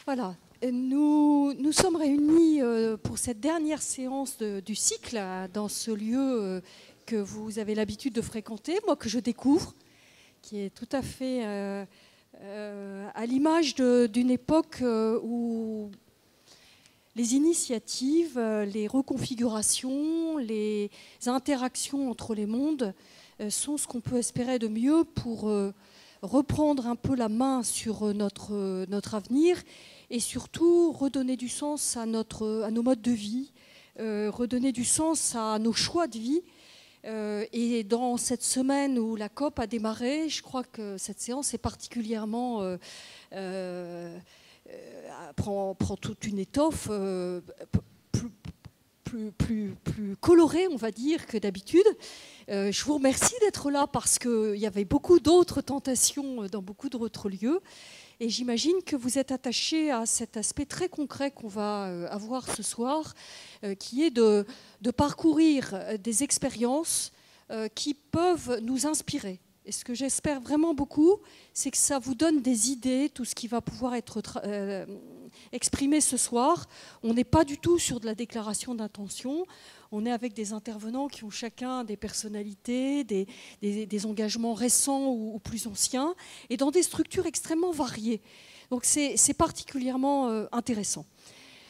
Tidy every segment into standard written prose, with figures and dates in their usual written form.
Voilà, nous sommes réunis pour cette dernière séance du cycle dans ce lieu que vous avez l'habitude de fréquenter, moi que je découvre, qui est tout à fait à l'image d'une époque où les initiatives, les reconfigurations, les interactions entre les mondes sont ce qu'on peut espérer de mieux pour reprendre un peu la main sur notre avenir et surtout redonner du sens à nos modes de vie, redonner du sens à nos choix de vie. Et dans cette semaine où la COP a démarré, je crois que cette séance est particulièrement prend toute une étoffe plus colorée, on va dire, que d'habitude. Je vous remercie d'être là parce qu'il y avait beaucoup d'autres tentations dans beaucoup d'autres lieux. Et j'imagine que vous êtes attachés à cet aspect très concret qu'on va avoir ce soir, qui est de parcourir des expériences qui peuvent nous inspirer. Et ce que j'espère vraiment beaucoup, c'est que ça vous donne des idées, tout ce qui va pouvoir être exprimé ce soir. On n'est pas du tout sur de la déclaration d'intention. On est avec des intervenants qui ont chacun des personnalités, des engagements récents ou plus anciens, et dans des structures extrêmement variées. Donc c'est particulièrement intéressant.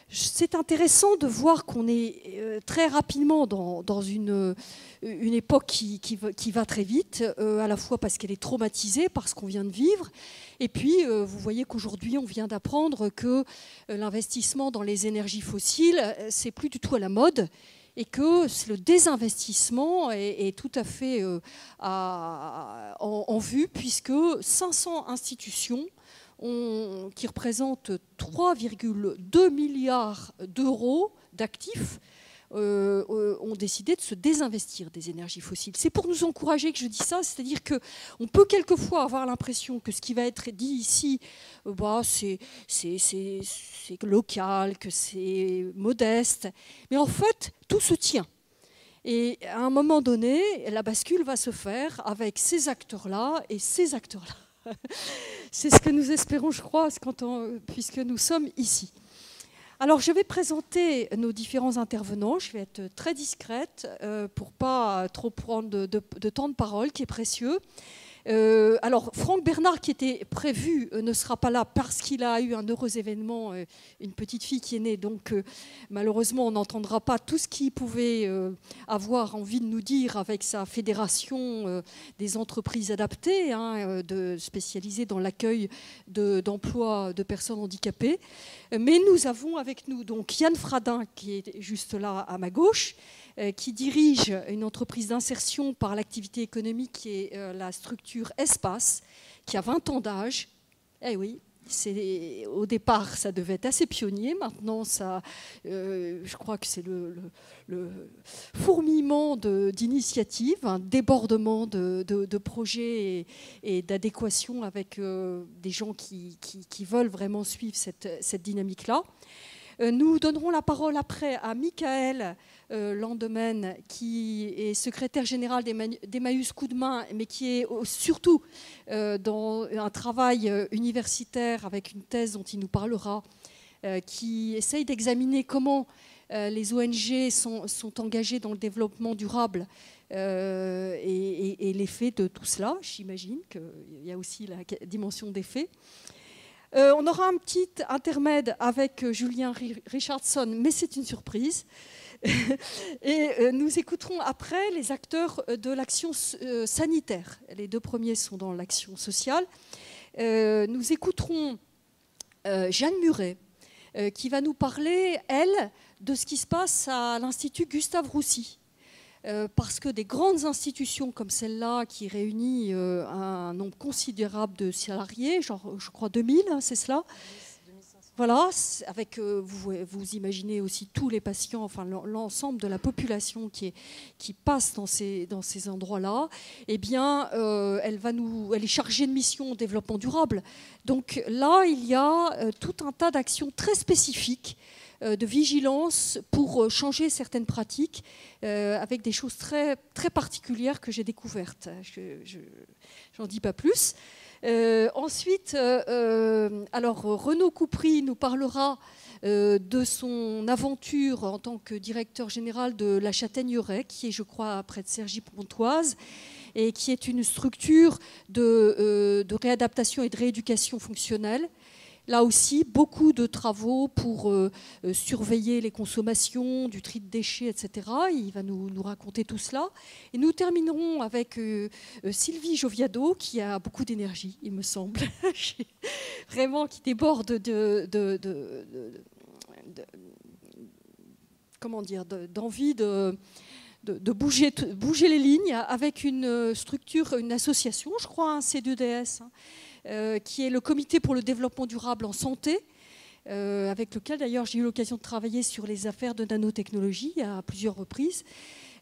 C'est intéressant de voir qu'on est très rapidement dans une époque qui va très vite, à la fois parce qu'elle est traumatisée par ce qu'on vient de vivre, et puis vous voyez qu'aujourd'hui on vient d'apprendre que l'investissement dans les énergies fossiles, c'est plus du tout à la mode, et que le désinvestissement est tout à fait en vue, puisque 500 institutions qui représentent 3,2 milliards d'euros d'actifs ont décidé de se désinvestir des énergies fossiles. C'est pour nous encourager que je dis ça, c'est-à-dire qu'on peut quelquefois avoir l'impression que ce qui va être dit ici, c'est local, que c'est modeste, mais en fait, tout se tient. Et à un moment donné, la bascule va se faire avec ces acteurs-là et ces acteurs-là. C'est ce que nous espérons, je crois, puisque nous sommes ici. Alors, je vais présenter nos différents intervenants. Je vais être très discrète pour ne pas trop prendre de temps de parole, qui est précieux. Alors, Franck Bernard, qui était prévu, ne sera pas là parce qu'il a eu un heureux événement, une petite fille qui est née. Donc, malheureusement, on n'entendra pas tout ce qu'il pouvait avoir envie de nous dire avec sa fédération des entreprises adaptées, spécialisées dans l'accueil d'emplois de personnes handicapées. Mais nous avons avec nous donc Yann Fradin, qui est juste là à ma gauche, qui dirige une entreprise d'insertion par l'activité économique qui est la structure Espace, qui a 20 ans d'âge. Eh oui, au départ, ça devait être assez pionnier. Maintenant, je crois que c'est le fourmillement d'initiatives, un débordement de projets et d'adéquation avec des gens qui veulent vraiment suivre cette dynamique-là. Nous donnerons la parole après à Michael Landemaine, qui est secrétaire général d'Emmaüs Coup de Main, mais qui est surtout dans un travail universitaire avec une thèse dont il nous parlera, qui essaye d'examiner comment les ONG sont engagées dans le développement durable et l'effet de tout cela. J'imagine qu'il y a aussi la dimension des faits. On aura un petit intermède avec Julien Richardson, mais c'est une surprise. Et nous écouterons après les acteurs de l'action sanitaire. Les deux premiers sont dans l'action sociale. Nous écouterons Jeanne Muret, qui va nous parler, elle, de ce qui se passe à l'Institut Gustave Roussy. Parce que des grandes institutions comme celle-là, qui réunit un nombre considérable de salariés, genre, je crois 2000, c'est cela ? 2500. Voilà, avec, vous imaginez aussi tous les patients, enfin l'ensemble de la population qui passe dans ces endroits-là, eh bien, elle est chargée de mission développement durable. Donc là, il y a tout un tas d'actions très spécifiques de vigilance pour changer certaines pratiques avec des choses très, très particulières que j'ai découvertes. Je n'en dis pas plus. Ensuite, alors Renaud Coupry nous parlera de son aventure en tant que directeur général de la Châtaigneraie, qui est, je crois, près de Cergy-Pontoise, et qui est une structure de réadaptation et de rééducation fonctionnelle. Là aussi, beaucoup de travaux pour surveiller les consommations, du tri de déchets, etc. Il va nous raconter tout cela. Et nous terminerons avec Sylvie Joviado, qui a beaucoup d'énergie, il me semble, vraiment qui déborde d'envie de bouger les lignes avec une structure, une association, je crois, un C2DS, qui est le Comité pour le développement durable en santé, avec lequel d'ailleurs j'ai eu l'occasion de travailler sur les affaires de nanotechnologie à plusieurs reprises.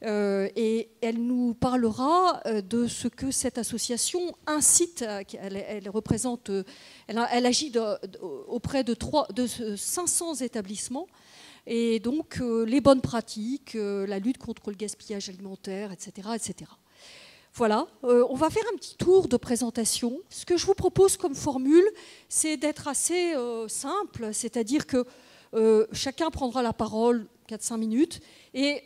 Et elle nous parlera de ce que cette association incite. Elle représente, elle agit auprès de 500 établissements. Et donc les bonnes pratiques, la lutte contre le gaspillage alimentaire, etc., etc. Voilà, on va faire un petit tour de présentation. Ce que je vous propose comme formule, c'est d'être assez simple, c'est-à-dire que chacun prendra la parole 4-5 minutes, et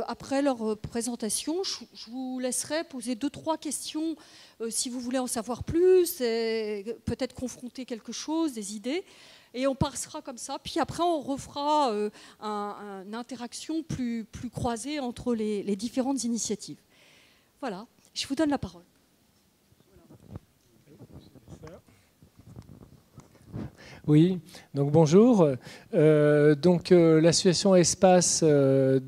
après leur présentation, je vous laisserai poser 2-3 questions si vous voulez en savoir plus, peut-être confronter quelque chose, des idées, et on passera comme ça, puis après on refera une interaction plus croisée entre les différentes initiatives. Voilà. Je vous donne la parole. Oui, donc bonjour. L'association Espace, le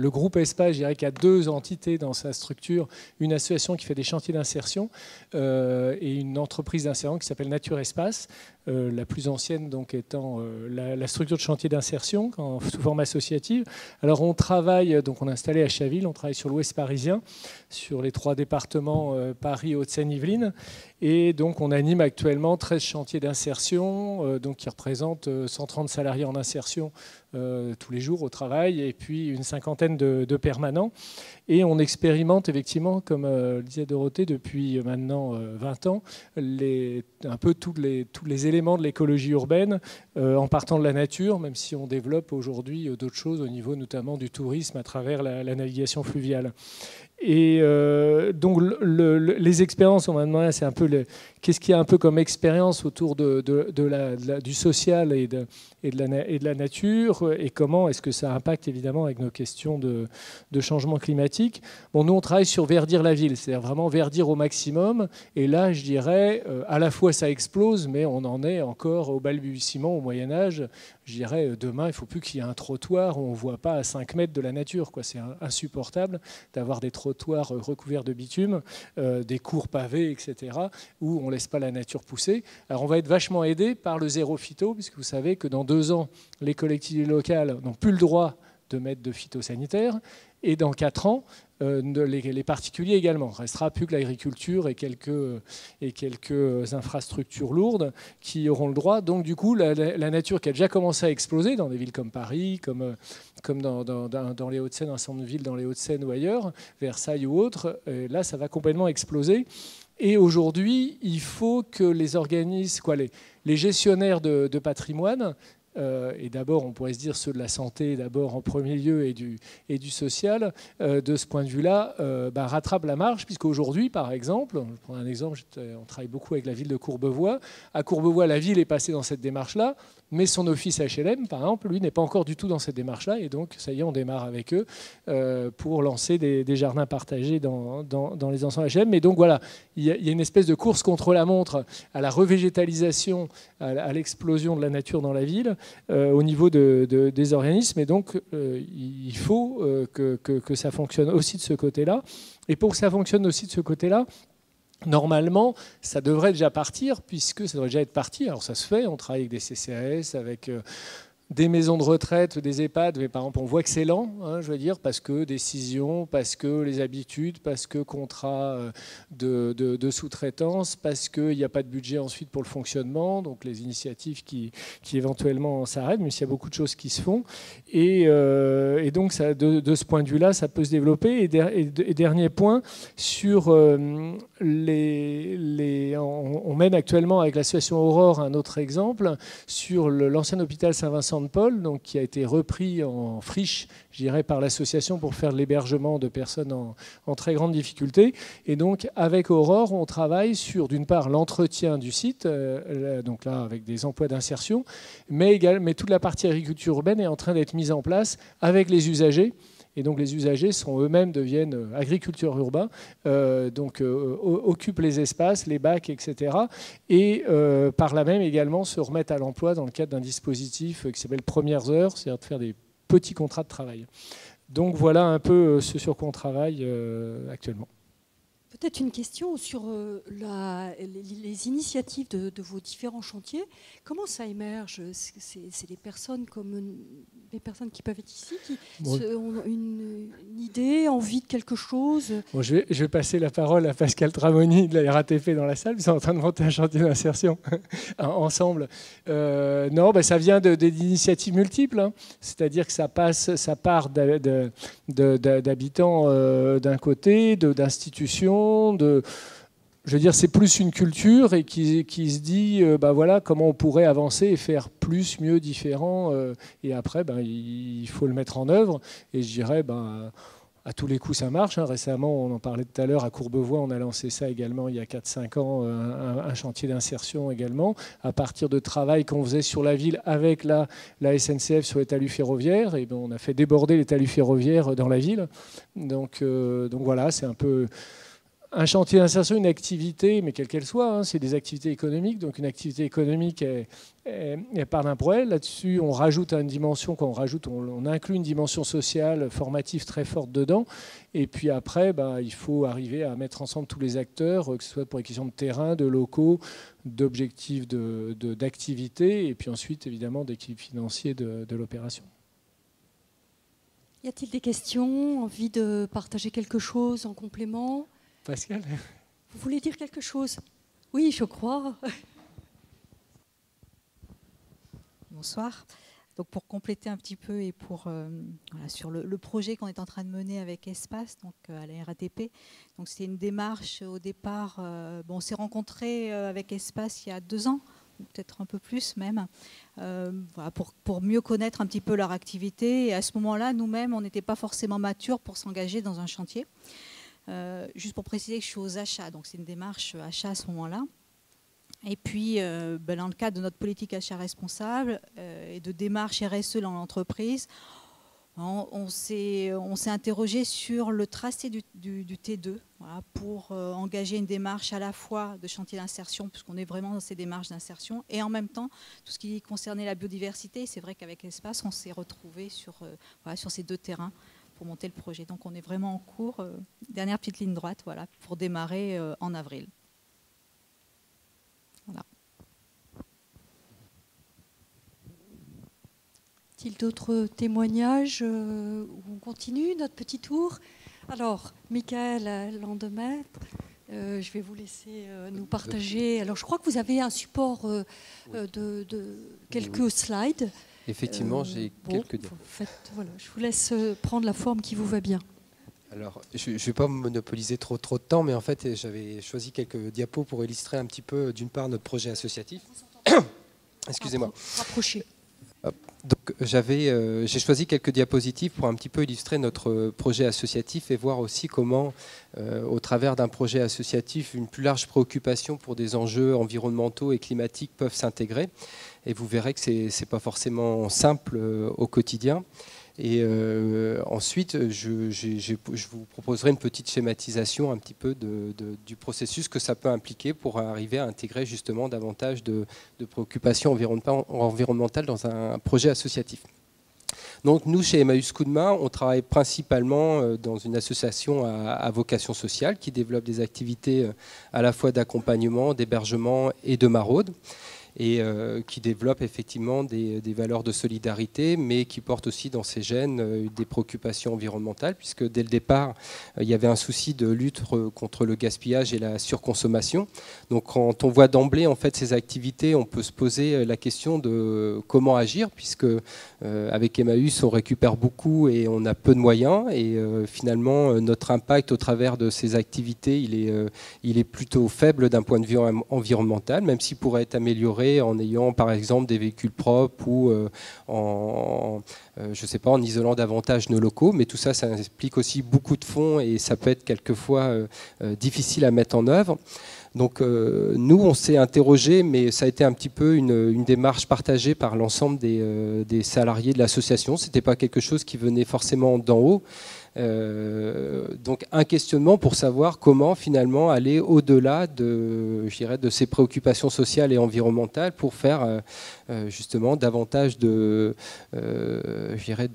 groupe Espace, je dirais qu'il y a 2 entités dans sa structure, une association qui fait des chantiers d'insertion et une entreprise d'insertion qui s'appelle Nature Espace. La plus ancienne donc étant la structure de chantier d'insertion sous forme associative. Alors on travaille, donc on est installé à Chaville, on travaille sur l'Ouest parisien, sur les 3 départements Paris, Hauts-de-Seine, Yvelines, et donc on anime actuellement 13 chantiers d'insertion, donc qui représentent 130 salariés en insertion tous les jours au travail, et puis une 50aine de permanents. Et on expérimente effectivement, comme le disait Dorothée, depuis maintenant 20 ans, un peu tous les éléments de l'écologie urbaine, en partant de la nature, même si on développe aujourd'hui d'autres choses au niveau notamment du tourisme à travers la navigation fluviale. Et donc les expériences, on m'a demandé, c'est un peu qu'est-ce qu'il y a un peu comme expérience autour du social et de la nature, et comment est-ce que ça impacte évidemment avec nos questions de changement climatique. Bon, nous on travaille sur verdir la ville, c'est-à-dire vraiment verdir au maximum, et là je dirais à la fois ça explose, mais on en est encore au balbutiement au Moyen-Âge. Je dirais demain il ne faut plus qu'il y ait un trottoir où on ne voit pas à 5 mètres de la nature, quoi. C'est insupportable d'avoir des trottoirs recouverts de bitume, des cours pavés, etc., où on ne laisse pas la nature pousser. Alors on va être vachement aidé par le zéro phyto, puisque vous savez que dans 2 ans, les collectivités locales n'ont plus le droit de mettre de phytosanitaire, et dans 4 ans, les particuliers également. Il ne restera plus que l'agriculture et quelques infrastructures lourdes qui auront le droit. Donc du coup, la nature qui a déjà commencé à exploser dans des villes comme Paris, comme dans les Hauts-de-Seine, un centre de ville dans les Hauts-de-Seine ou ailleurs, Versailles ou autre, là ça va complètement exploser. Et aujourd'hui, il faut que les organismes, les gestionnaires de patrimoine, et d'abord on pourrait se dire ceux de la santé d'abord en premier lieu et du social, de ce point de vue-là, rattrapent la marche, puisqu'aujourd'hui, par exemple, je prends un exemple, on travaille beaucoup avec la ville de Courbevoie. À Courbevoie, la ville est passée dans cette démarche-là, mais son office HLM, par exemple, lui, n'est pas encore du tout dans cette démarche-là, et donc ça y est, on démarre avec eux pour lancer des jardins partagés dans les anciens HLM. Mais donc voilà, il y a une espèce de course contre la montre à la revégétalisation, à l'explosion de la nature dans la ville, au niveau des organismes, et donc il faut que ça fonctionne aussi de ce côté-là. Et pour que ça fonctionne aussi de ce côté-là, normalement, ça devrait déjà partir, puisque ça devrait déjà être parti. Alors ça se fait, on travaille avec des CCAS, avec des maisons de retraite, des EHPAD, mais par exemple, on voit que c'est lent, hein, je veux dire, parce que décision, parce que les habitudes, parce que contrat de sous-traitance, parce qu'il n'y a pas de budget ensuite pour le fonctionnement, donc les initiatives qui éventuellement s'arrêtent, mais s'il y a beaucoup de choses qui se font. Et donc, ça, de ce point de vue-là, ça peut se développer. Et dernier point, sur on mène actuellement avec l'association Aurore un autre exemple, sur l'ancien hôpital Saint-Vincent de Paul, donc, qui a été repris en friche, je dirais, par l'association pour faire de l'hébergement de personnes en très grande difficulté. Et donc, avec Aurore, on travaille sur, d'une part, l'entretien du site, donc là, avec des emplois d'insertion, mais toute la partie agriculture urbaine est en train d'être mise en place avec les usagers. Et donc les usagers sont eux-mêmes deviennent agriculteurs urbains, occupent les espaces, les bacs, etc. Et par là même également se remettent à l'emploi dans le cadre d'un dispositif qui s'appelle Premières Heures, c'est-à-dire de faire des petits contrats de travail. Donc voilà un peu ce sur quoi on travaille actuellement. Peut-être une question sur les initiatives de vos différents chantiers. Comment ça émerge? C'est des personnes comme des personnes qui peuvent être ici, qui ont une idée, envie de quelque chose? Bon, je vais passer la parole à Pascal Tramoni de la RATP dans la salle. Ils sont en train de monter un chantier d'insertion ensemble. Non, ça vient d'initiatives multiples. Hein. C'est-à-dire que ça part d'habitants d'un côté, d'institutions. Je veux dire, c'est plus une culture et qui se dit, voilà, comment on pourrait avancer et faire plus, mieux, différent. Et après, il faut le mettre en œuvre. Et je dirais, à tous les coups, ça marche. Hein. Récemment, on en parlait tout à l'heure, à Courbevoie, on a lancé ça également il y a 4-5 ans, un chantier d'insertion également, à partir de travail qu'on faisait sur la ville avec la SNCF sur les talus ferroviaires. Et on a fait déborder les talus ferroviaires dans la ville. Donc voilà, c'est un peu... Un chantier d'insertion, une activité, mais quelle qu'elle soit, hein, c'est des activités économiques. Donc une activité économique, elle part d'un projet. Là-dessus, on rajoute une dimension, quand on inclut une dimension sociale, formative très forte dedans. Et puis après, il faut arriver à mettre ensemble tous les acteurs, que ce soit pour les questions de terrain, de locaux, d'objectifs d'activité, et puis ensuite, évidemment, d'équilibre financier de l'opération. Y a-t-il des questions? Envie de partager quelque chose en complément? Pascal? Vous voulez dire quelque chose? Oui, je crois. Bonsoir. Donc pour compléter un petit peu et sur le projet qu'on est en train de mener avec Espace, donc à la RATP. Donc c'est une démarche au départ. On s'est rencontrés avec Espace il y a 2 ans, peut-être un peu plus même, pour mieux connaître un petit peu leur activité. Et à ce moment-là, nous-mêmes, on n'était pas forcément matures pour s'engager dans un chantier. Juste pour préciser que je suis aux achats, donc c'est une démarche achat à ce moment-là. Et puis, dans le cadre de notre politique achat responsable et de démarche RSE dans l'entreprise, on s'est interrogé sur le tracé du T2 pour engager une démarche à la fois de chantier d'insertion, puisqu'on est vraiment dans ces démarches d'insertion, et en même temps, tout ce qui concernait la biodiversité. C'est vrai qu'avec Espace, on s'est retrouvés sur ces 2 terrains pour monter le projet. Donc on est vraiment en cours, dernière petite ligne droite, pour démarrer en avril. Voilà. Y a-t-il d'autres témoignages? On continue notre petit tour. Alors, Michael Landemaître, je vais vous laisser nous partager. Alors, je crois que vous avez un support de quelques slides. Effectivement, j'ai quelques diapos. Je vous laisse prendre la forme qui vous va bien. Alors, je ne vais pas monopoliser trop de temps, mais en fait, j'avais choisi quelques diapos pour illustrer un petit peu, d'une part, notre projet associatif. Excusez-moi. Rapprochez. Donc, j'ai choisi quelques diapositives pour un petit peu illustrer notre projet associatif et voir aussi comment, au travers d'un projet associatif, une plus large préoccupation pour des enjeux environnementaux et climatiques peuvent s'intégrer. Et vous verrez que ce n'est pas forcément simple au quotidien. Et ensuite, je vous proposerai une petite schématisation un petit peu du processus que ça peut impliquer pour arriver à intégrer justement davantage de préoccupations environnementales dans un projet associatif. Donc nous, chez Emmaüs Coup de Main, on travaille principalement dans une association à vocation sociale qui développe des activités à la fois d'accompagnement, d'hébergement et de maraude. et qui développe effectivement des valeurs de solidarité, mais qui porte aussi dans ses gènes des préoccupations environnementales, puisque dès le départ, il y avait un souci de lutte contre le gaspillage et la surconsommation. Donc quand on voit d'emblée en fait ces activités, on peut se poser la question de comment agir, puisque avec Emmaüs, on récupère beaucoup et on a peu de moyens, et finalement notre impact au travers de ces activités, il est plutôt faible d'un point de vue environnemental, même s'il pourrait être amélioré en ayant par exemple des véhicules propres ou je sais pas, en isolant davantage nos locaux, mais tout ça, ça implique aussi beaucoup de fonds et ça peut être quelquefois difficile à mettre en œuvre. Donc nous, on s'est interrogé, mais ça a été un petit peu une démarche partagée par l'ensemble des salariés de l'association. Ce n'était pas quelque chose qui venait forcément d'en haut. Donc un questionnement pour savoir comment finalement aller au-delà je dirais, de ces préoccupations sociales et environnementales pour faire justement davantage je dirais,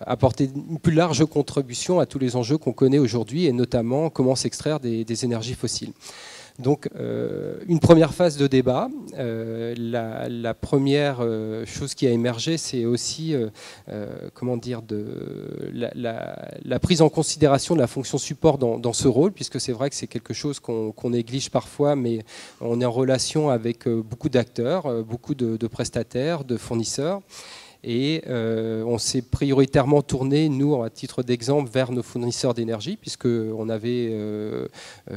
apporter une plus large contribution à tous les enjeux qu'on connaît aujourd'hui, et notamment comment s'extraire des énergies fossiles. Donc une première phase de débat. La première chose qui a émergé, c'est aussi comment dire, la prise en considération de la fonction support dans ce rôle, puisque c'est vrai que c'est quelque chose qu'on néglige parfois, mais on est en relation avec beaucoup d'acteurs, beaucoup de prestataires, de fournisseurs. Et on s'est prioritairement tourné, nous, à titre d'exemple, vers nos fournisseurs d'énergie, puisqu'on avait,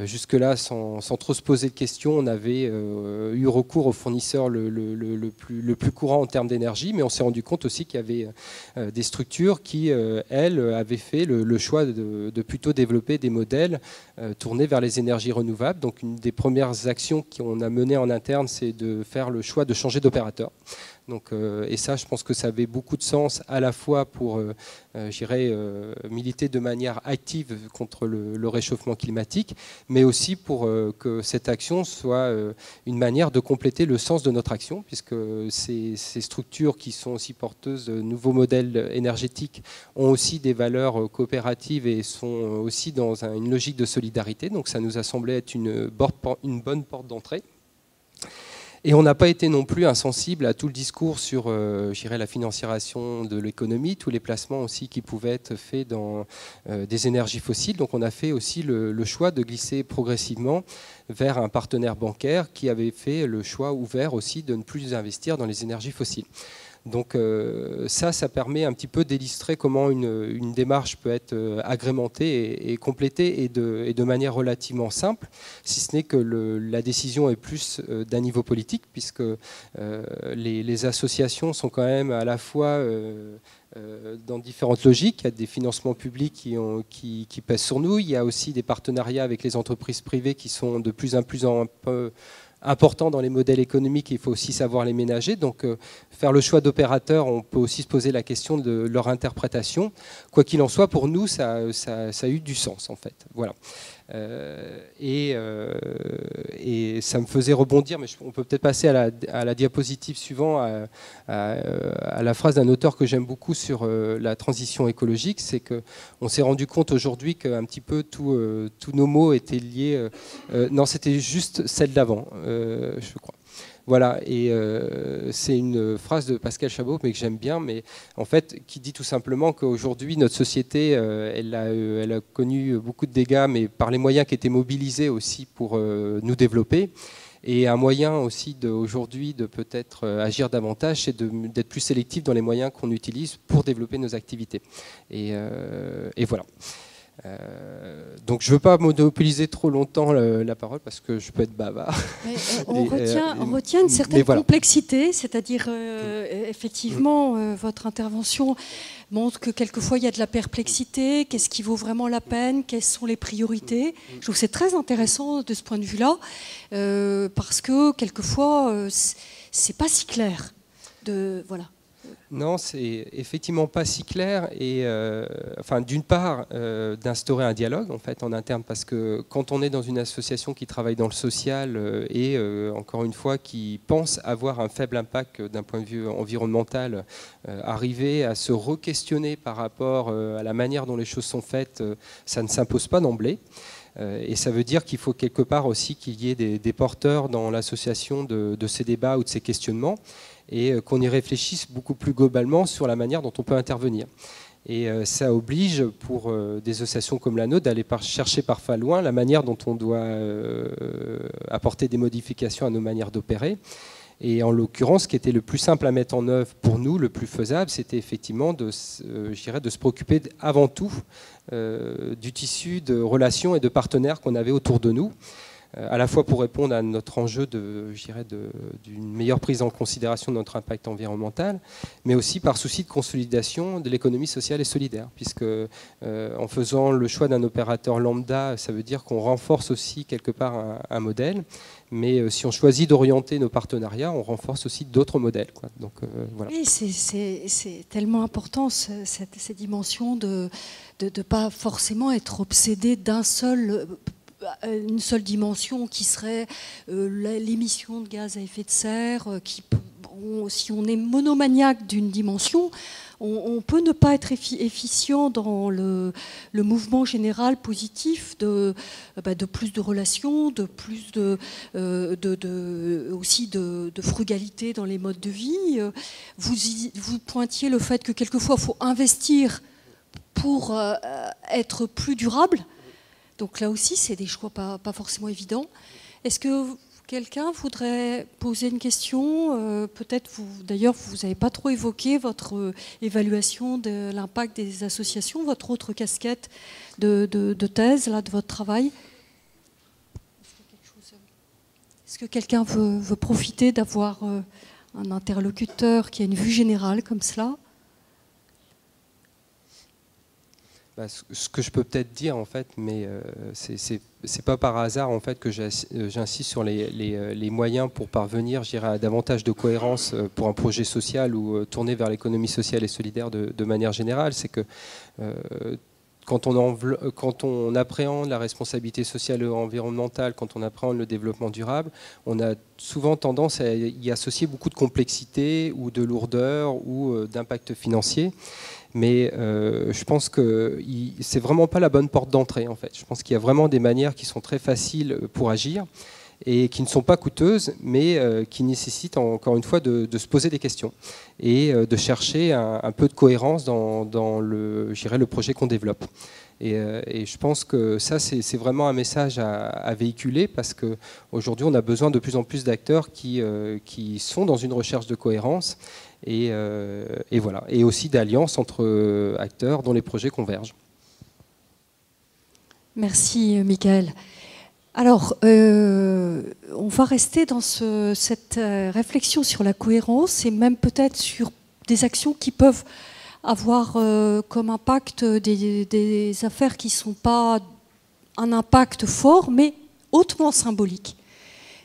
jusque-là, sans trop se poser de questions, on avait eu recours aux fournisseurs le plus courant en termes d'énergie, mais on s'est rendu compte aussi qu'il y avait des structures qui, elles, avaient fait le choix de plutôt développer des modèles tournés vers les énergies renouvelables. Donc une des premières actions qu'on a menées en interne, c'est de faire le choix de changer d'opérateur. Donc, et ça, je pense que ça avait beaucoup de sens à la fois pour militer de manière active contre le réchauffement climatique, mais aussi pour que cette action soit une manière de compléter le sens de notre action, puisque ces structures qui sont aussi porteuses de nouveaux modèles énergétiques ont aussi des valeurs coopératives et sont aussi dans une logique de solidarité. Donc ça nous a semblé être une bonne porte d'entrée. Et on n'a pas été non plus insensible à tout le discours sur la financiarisation de l'économie, tous les placements aussi qui pouvaient être faits dans des énergies fossiles. Donc on a fait aussi le choix de glisser progressivement vers un partenaire bancaire qui avait fait le choix ouvert aussi de ne plus investir dans les énergies fossiles. Donc ça permet un petit peu d'illustrer comment une démarche peut être agrémentée et complétée et de manière relativement simple, si ce n'est que la décision est plus d'un niveau politique, puisque les associations sont quand même à la fois dans différentes logiques. Il y a des financements publics qui pèsent sur nous, il y a aussi des partenariats avec les entreprises privées qui sont de plus en plus important dans les modèles économiques, il faut aussi savoir les ménager. Donc faire le choix d'opérateurs, on peut aussi se poser la question de leur interprétation. Quoi qu'il en soit, pour nous, ça a eu du sens en fait. Voilà. Et ça me faisait rebondir, mais on peut peut-être passer à la diapositive suivante, à la phrase d'un auteur que j'aime beaucoup sur la transition écologique. C'est qu'on s'est rendu compte aujourd'hui qu'un petit peu tous nos mots étaient liés. Non, c'était juste celle d'avant, je crois. Voilà, et c'est une phrase de Pascal Chabot, mais que j'aime bien, mais en fait, qui dit tout simplement qu'aujourd'hui, notre société, elle a connu beaucoup de dégâts, mais par les moyens qui étaient mobilisés aussi pour nous développer. Et un moyen aussi aujourd'hui de peut-être agir davantage, c'est d'être plus sélectif dans les moyens qu'on utilise pour développer nos activités. Et voilà. Donc je ne veux pas monopoliser trop longtemps la parole parce que je peux être bavard. On retient une certaine complexité, c'est-à-dire effectivement votre intervention montre que quelquefois il y a de la perplexité, qu'est-ce qui vaut vraiment la peine, quelles sont les priorités. Je trouve que c'est très intéressant de ce point de vue-là parce que quelquefois c'est pas si clair. Voilà. Non, c'est effectivement pas si clair. Et enfin, d'une part, d'instaurer un dialogue en fait en interne, parce que quand on est dans une association qui travaille dans le social et encore une fois qui pense avoir un faible impact d'un point de vue environnemental, arriver à se re-questionner par rapport à la manière dont les choses sont faites, ça ne s'impose pas d'emblée. Et ça veut dire qu'il faut quelque part aussi qu'il y ait des porteurs dans l'association de ces débats ou de ces questionnements, et qu'on y réfléchisse beaucoup plus globalement sur la manière dont on peut intervenir. Et ça oblige pour des associations comme la nôtre d'aller chercher parfois loin la manière dont on doit apporter des modifications à nos manières d'opérer. Et en l'occurrence, ce qui était le plus simple à mettre en œuvre pour nous, le plus faisable, c'était effectivement de se préoccuper avant tout du tissu de relations et de partenaires qu'on avait autour de nous, à la fois pour répondre à notre enjeu d'une meilleure prise en considération de notre impact environnemental, mais aussi par souci de consolidation de l'économie sociale et solidaire, puisque en faisant le choix d'un opérateur lambda, ça veut dire qu'on renforce aussi quelque part un modèle, mais si on choisit d'orienter nos partenariats, on renforce aussi d'autres modèles, quoi. Donc, voilà. Oui, c'est tellement important, ces dimensions de ne pas forcément être obsédé une seule dimension qui serait l'émission de gaz à effet de serre. Si on est monomaniaque d'une dimension, on peut ne pas être efficient dans le mouvement général positif de plus de relations, de plus aussi de frugalité dans les modes de vie. Vous pointiez le fait que quelquefois il faut investir pour être plus durable. Donc là aussi, c'est des choix pas forcément évidents. Est-ce que quelqu'un voudrait poser une question? Peut-être, d'ailleurs, vous n'avez pas trop évoqué votre évaluation de l'impact des associations, votre autre casquette de thèse, là, de votre travail. Est-ce que quelqu'un veut profiter d'avoir un interlocuteur qui a une vue générale comme cela? Ce que je peux peut-être dire, en fait, mais c'est pas par hasard en fait que j'insiste sur les moyens pour parvenir, je dirais, à davantage de cohérence pour un projet social ou tourner vers l'économie sociale et solidaire de manière générale. C'est que quand on appréhende la responsabilité sociale et environnementale, quand on appréhende le développement durable, on a souvent tendance à y associer beaucoup de complexité ou de lourdeur ou d'impact financier. Mais je pense que c'est vraiment pas la bonne porte d'entrée, en fait. Je pense qu'il y a vraiment des manières qui sont très faciles pour agir et qui ne sont pas coûteuses, mais qui nécessitent encore une fois de se poser des questions et de chercher un peu de cohérence dans le projet qu'on développe. Et je pense que ça, c'est vraiment un message à véhiculer, parce qu'aujourd'hui, on a besoin de plus en plus d'acteurs qui sont dans une recherche de cohérence et voilà, et aussi d'alliances entre acteurs dont les projets convergent. Merci, Michael. Alors, on va rester dans cette réflexion sur la cohérence et même peut-être sur des actions qui peuvent avoir comme impact des affaires qui ne sont pas un impact fort, mais hautement symbolique.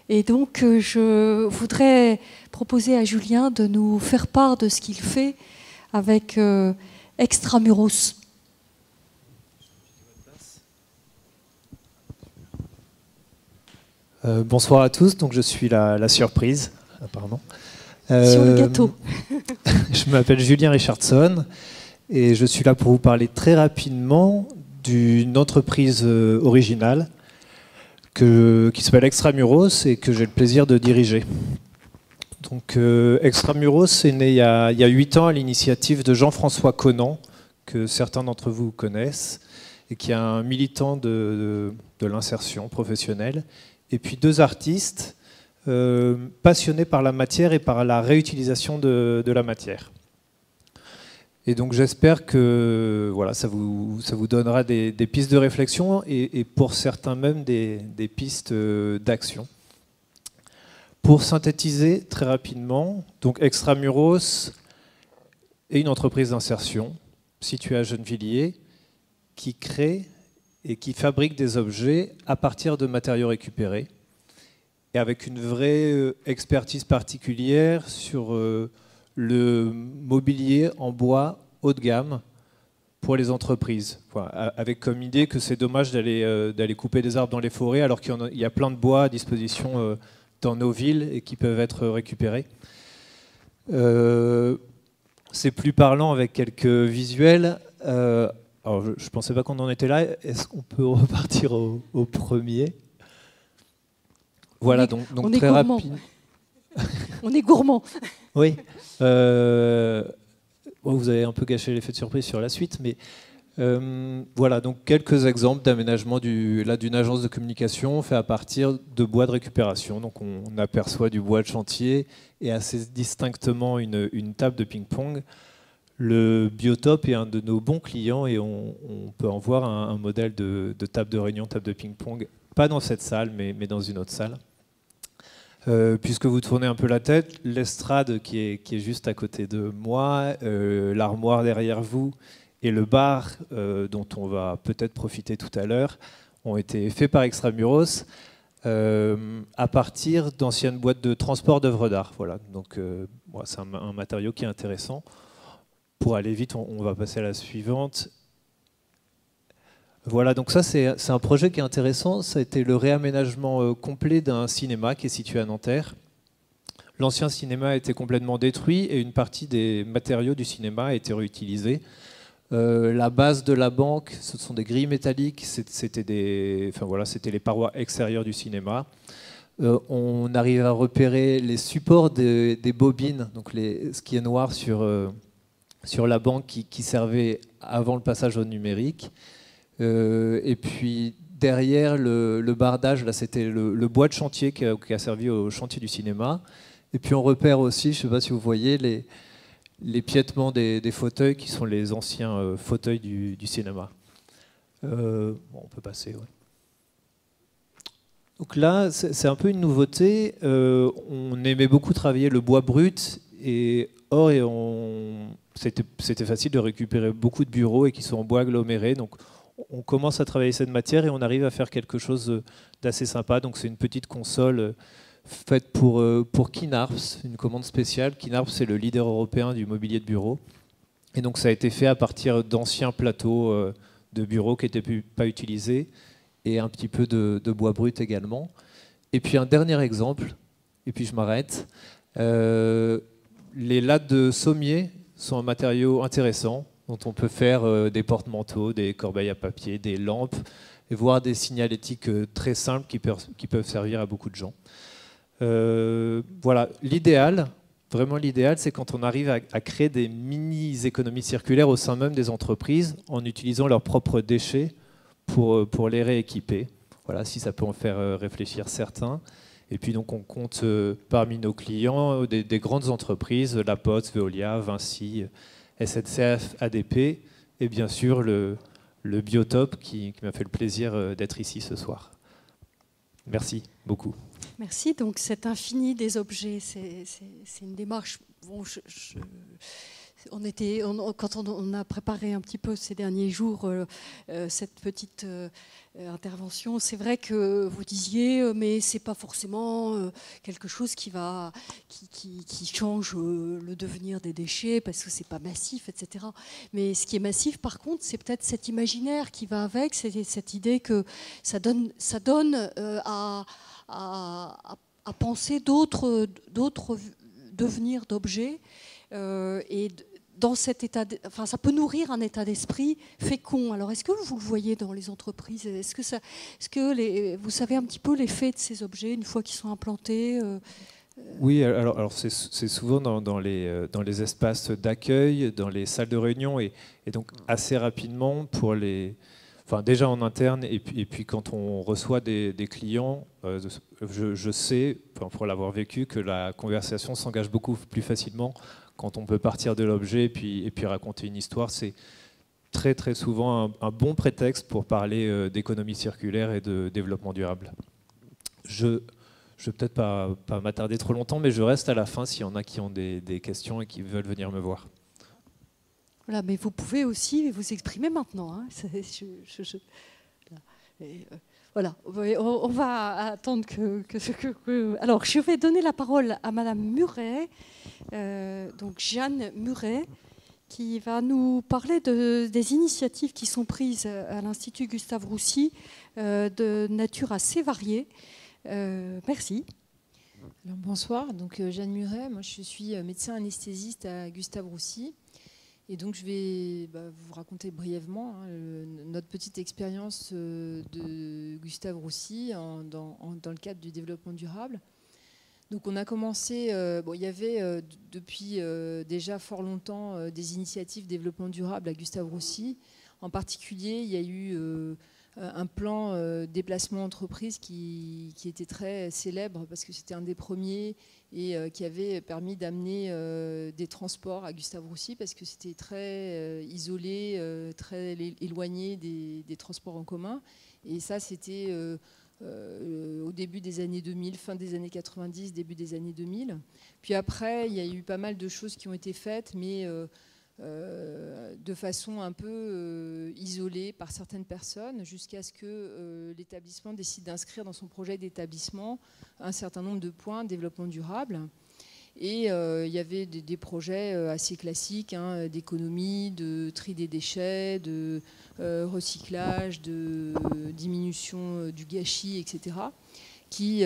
Et donc, je voudrais proposer à Julien de nous faire part de ce qu'il fait avec Extramuros. Bonsoir à tous, donc je suis la surprise, apparemment. Sur le gâteau. Je m'appelle Julien Richardson et je suis là pour vous parler très rapidement d'une entreprise originale qui s'appelle Extramuros et que j'ai le plaisir de diriger. Donc, Extramuros est né il y a 8 ans à l'initiative de Jean-François Conant, que certains d'entre vous connaissent, et qui est un militant de l'insertion professionnelle, et puis 2 artistes passionnés par la matière et par la réutilisation de la matière. Et donc j'espère que voilà, ça vous donnera des pistes de réflexion et pour certains même des pistes d'action. Pour synthétiser très rapidement, donc Extramuros est une entreprise d'insertion située à Gennevilliers qui crée et qui fabrique des objets à partir de matériaux récupérés et avec une vraie expertise particulière sur le mobilier en bois haut de gamme pour les entreprises, avec comme idée que c'est dommage d'aller couper des arbres dans les forêts alors qu'il y a plein de bois à disposition dans nos villes et qui peuvent être récupérés. C'est plus parlant avec quelques visuels. Alors, je ne pensais pas qu'on en était là. Est-ce qu'on peut repartir au premier? Voilà, donc on est très gourmand. rapide. On est gourmand. Oui. Vous avez un peu gâché l'effet de surprise sur la suite, mais voilà, donc quelques exemples d'aménagement d'une agence de communication fait à partir de bois de récupération. Donc on aperçoit du bois de chantier et assez distinctement une table de ping-pong. Le Biotope est un de nos bons clients et on peut en voir un modèle de table de réunion, table de ping-pong, pas dans cette salle, mais dans une autre salle. Puisque vous tournez un peu la tête, l'estrade qui est juste à côté de moi, l'armoire derrière vous et le bar dont on va peut-être profiter tout à l'heure ont été faits par Extramuros à partir d'anciennes boîtes de transport d'œuvres d'art. Voilà. Donc c'est un matériau qui est intéressant. Pour aller vite, on va passer à la suivante. Voilà, donc ça c'est un projet qui est intéressant. Ça a été le réaménagement complet d'un cinéma qui est situé à Nanterre. L'ancien cinéma a été complètement détruit et une partie des matériaux du cinéma a été réutilisée. La base de la banque, ce sont des grilles métalliques, c'était les parois extérieures du cinéma. On arrive à repérer les supports des bobines, donc ce qui est noir sur la banque qui servait avant le passage au numérique. Et puis derrière le bardage, là c'était le bois de chantier qui a servi au chantier du cinéma. Et puis on repère aussi, je ne sais pas si vous voyez, les piétements des fauteuils qui sont les anciens fauteuils du cinéma. On peut passer, ouais. Donc là, c'est un peu une nouveauté. On aimait beaucoup travailler le bois brut et c'était facile de récupérer beaucoup de bureaux et qui sont en bois aggloméré. Donc on commence à travailler cette matière et on arrive à faire quelque chose d'assez sympa. Donc c'est une petite console faite pour Kinarps, une commande spéciale. Kinarps, c'est le leader européen du mobilier de bureau. Et donc ça a été fait à partir d'anciens plateaux de bureaux qui n'étaient pas utilisés et un petit peu de bois brut également. Et puis un dernier exemple, et puis je m'arrête. Les lattes de sommier sont un matériau intéressant dont on peut faire des porte-manteaux, des corbeilles à papier, des lampes, et voire des signalétiques très simples qui peuvent servir à beaucoup de gens. Voilà, l'idéal, vraiment l'idéal, c'est quand on arrive à créer des mini-économies circulaires au sein même des entreprises en utilisant leurs propres déchets pour les rééquiper. Voilà, si ça peut en faire réfléchir certains. Et puis donc on compte parmi nos clients des grandes entreprises, La Poste, Veolia, Vinci, SNCF, ADP, et bien sûr le Biotope qui m'a fait le plaisir d'être ici ce soir. Merci beaucoup. Merci. Donc cet infini des objets, c'est une démarche. Bon, quand on a préparé un petit peu ces derniers jours cette petite intervention, c'est vrai que vous disiez, mais c'est pas forcément quelque chose qui change le devenir des déchets parce que c'est pas massif, etc. Mais ce qui est massif, par contre, c'est peut-être cet imaginaire qui va avec, c'est cette idée que ça donne à penser d'autres devenirs d'objets et dans cet état, ça peut nourrir un état d'esprit fécond. Alors, est-ce que vous le voyez dans les entreprises? Est-ce que vous savez un petit peu l'effet de ces objets une fois qu'ils sont implantés? Oui, alors c'est souvent dans les espaces d'accueil, dans les salles de réunion, et donc assez rapidement pour déjà en interne, et puis quand on reçoit des clients, je sais, pour l'avoir vécu, que la conversation s'engage beaucoup plus facilement quand on peut partir de l'objet et puis raconter une histoire. C'est très très souvent un bon prétexte pour parler d'économie circulaire et de développement durable. Je ne vais peut-être pas m'attarder trop longtemps, mais je reste à la fin s'il y en a qui ont des questions et qui veulent venir me voir. Voilà, mais vous pouvez aussi vous exprimer maintenant. Hein. Voilà, on va attendre Alors, je vais donner la parole à Madame Muret, donc Jeanne Muret, qui va nous parler des initiatives qui sont prises à l'Institut Gustave Roussy, de nature assez variée. Merci. Alors, bonsoir, donc Jeanne Muret, moi je suis médecin anesthésiste à Gustave Roussy. Et donc je vais vous raconter brièvement notre petite expérience de Gustave Roussy dans le cadre du développement durable. Donc on a commencé, il y avait depuis déjà fort longtemps des initiatives développement durable à Gustave Roussy. En particulier, il y a eu un plan déplacement entreprise qui était très célèbre parce que c'était un des premiers et qui avait permis d'amener des transports à Gustave Roussy parce que c'était très isolé, très éloigné des transports en commun. Et ça, c'était au début des années 2000, fin des années 90, début des années 2000. Puis après, il y a eu pas mal de choses qui ont été faites, mais de façon un peu isolée par certaines personnes, jusqu'à ce que l'établissement décide d'inscrire dans son projet d'établissement un certain nombre de points de développement durable. Et il y avait des projets assez classiques, d'économie, de tri des déchets, de recyclage, de diminution du gâchis, etc., qui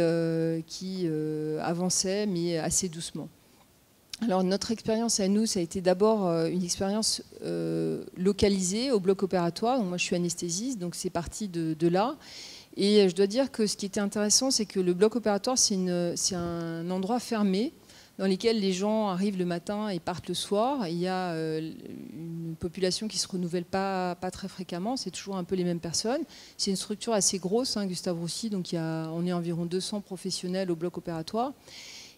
avançaient, mais assez doucement. Alors notre expérience à nous, ça a été d'abord une expérience localisée au bloc opératoire. Donc, moi, je suis anesthésiste, donc c'est parti de là. Et je dois dire que ce qui était intéressant, c'est que le bloc opératoire, c'est un endroit fermé dans lequel les gens arrivent le matin et partent le soir. Il y a une population qui ne se renouvelle pas très fréquemment, c'est toujours un peu les mêmes personnes. C'est une structure assez grosse, Gustave Roussy, donc on est environ 200 professionnels au bloc opératoire.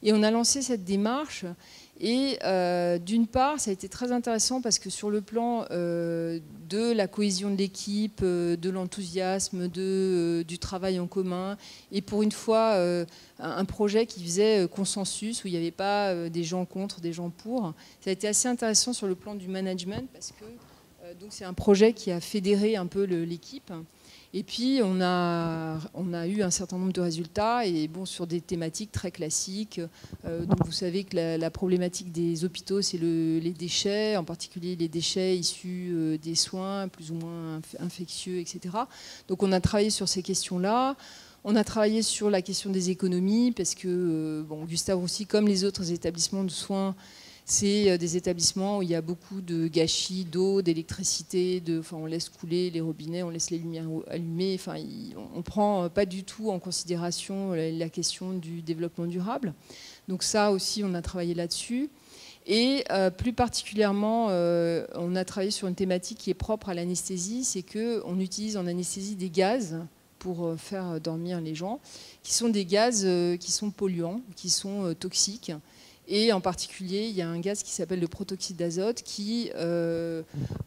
Et on a lancé cette démarche. Et d'une part, ça a été très intéressant parce que sur le plan de la cohésion de l'équipe, de l'enthousiasme, du travail en commun, et pour une fois, un projet qui faisait consensus, où il n'y avait pas des gens contre, des gens pour, ça a été assez intéressant sur le plan du management parce que donc c'est un projet qui a fédéré un peu l'équipe. Et puis, on a eu un certain nombre de résultats, et bon, sur des thématiques très classiques. Donc vous savez que la problématique des hôpitaux, c'est les déchets, en particulier les déchets issus des soins, plus ou moins infectieux, etc. Donc on a travaillé sur ces questions-là. On a travaillé sur la question des économies, parce que Gustave Roussy, comme les autres établissements de soins, c'est des établissements où il y a beaucoup de gâchis d'eau, d'électricité, on laisse couler les robinets, on laisse les lumières allumées. On ne prend pas du tout en considération la question du développement durable. Donc ça aussi, on a travaillé là-dessus. Et plus particulièrement, on a travaillé sur une thématique qui est propre à l'anesthésie, c'est qu'on utilise en anesthésie des gaz pour faire dormir les gens, qui sont des gaz qui sont polluants, qui sont toxiques. Et en particulier, il y a un gaz qui s'appelle le protoxyde d'azote qui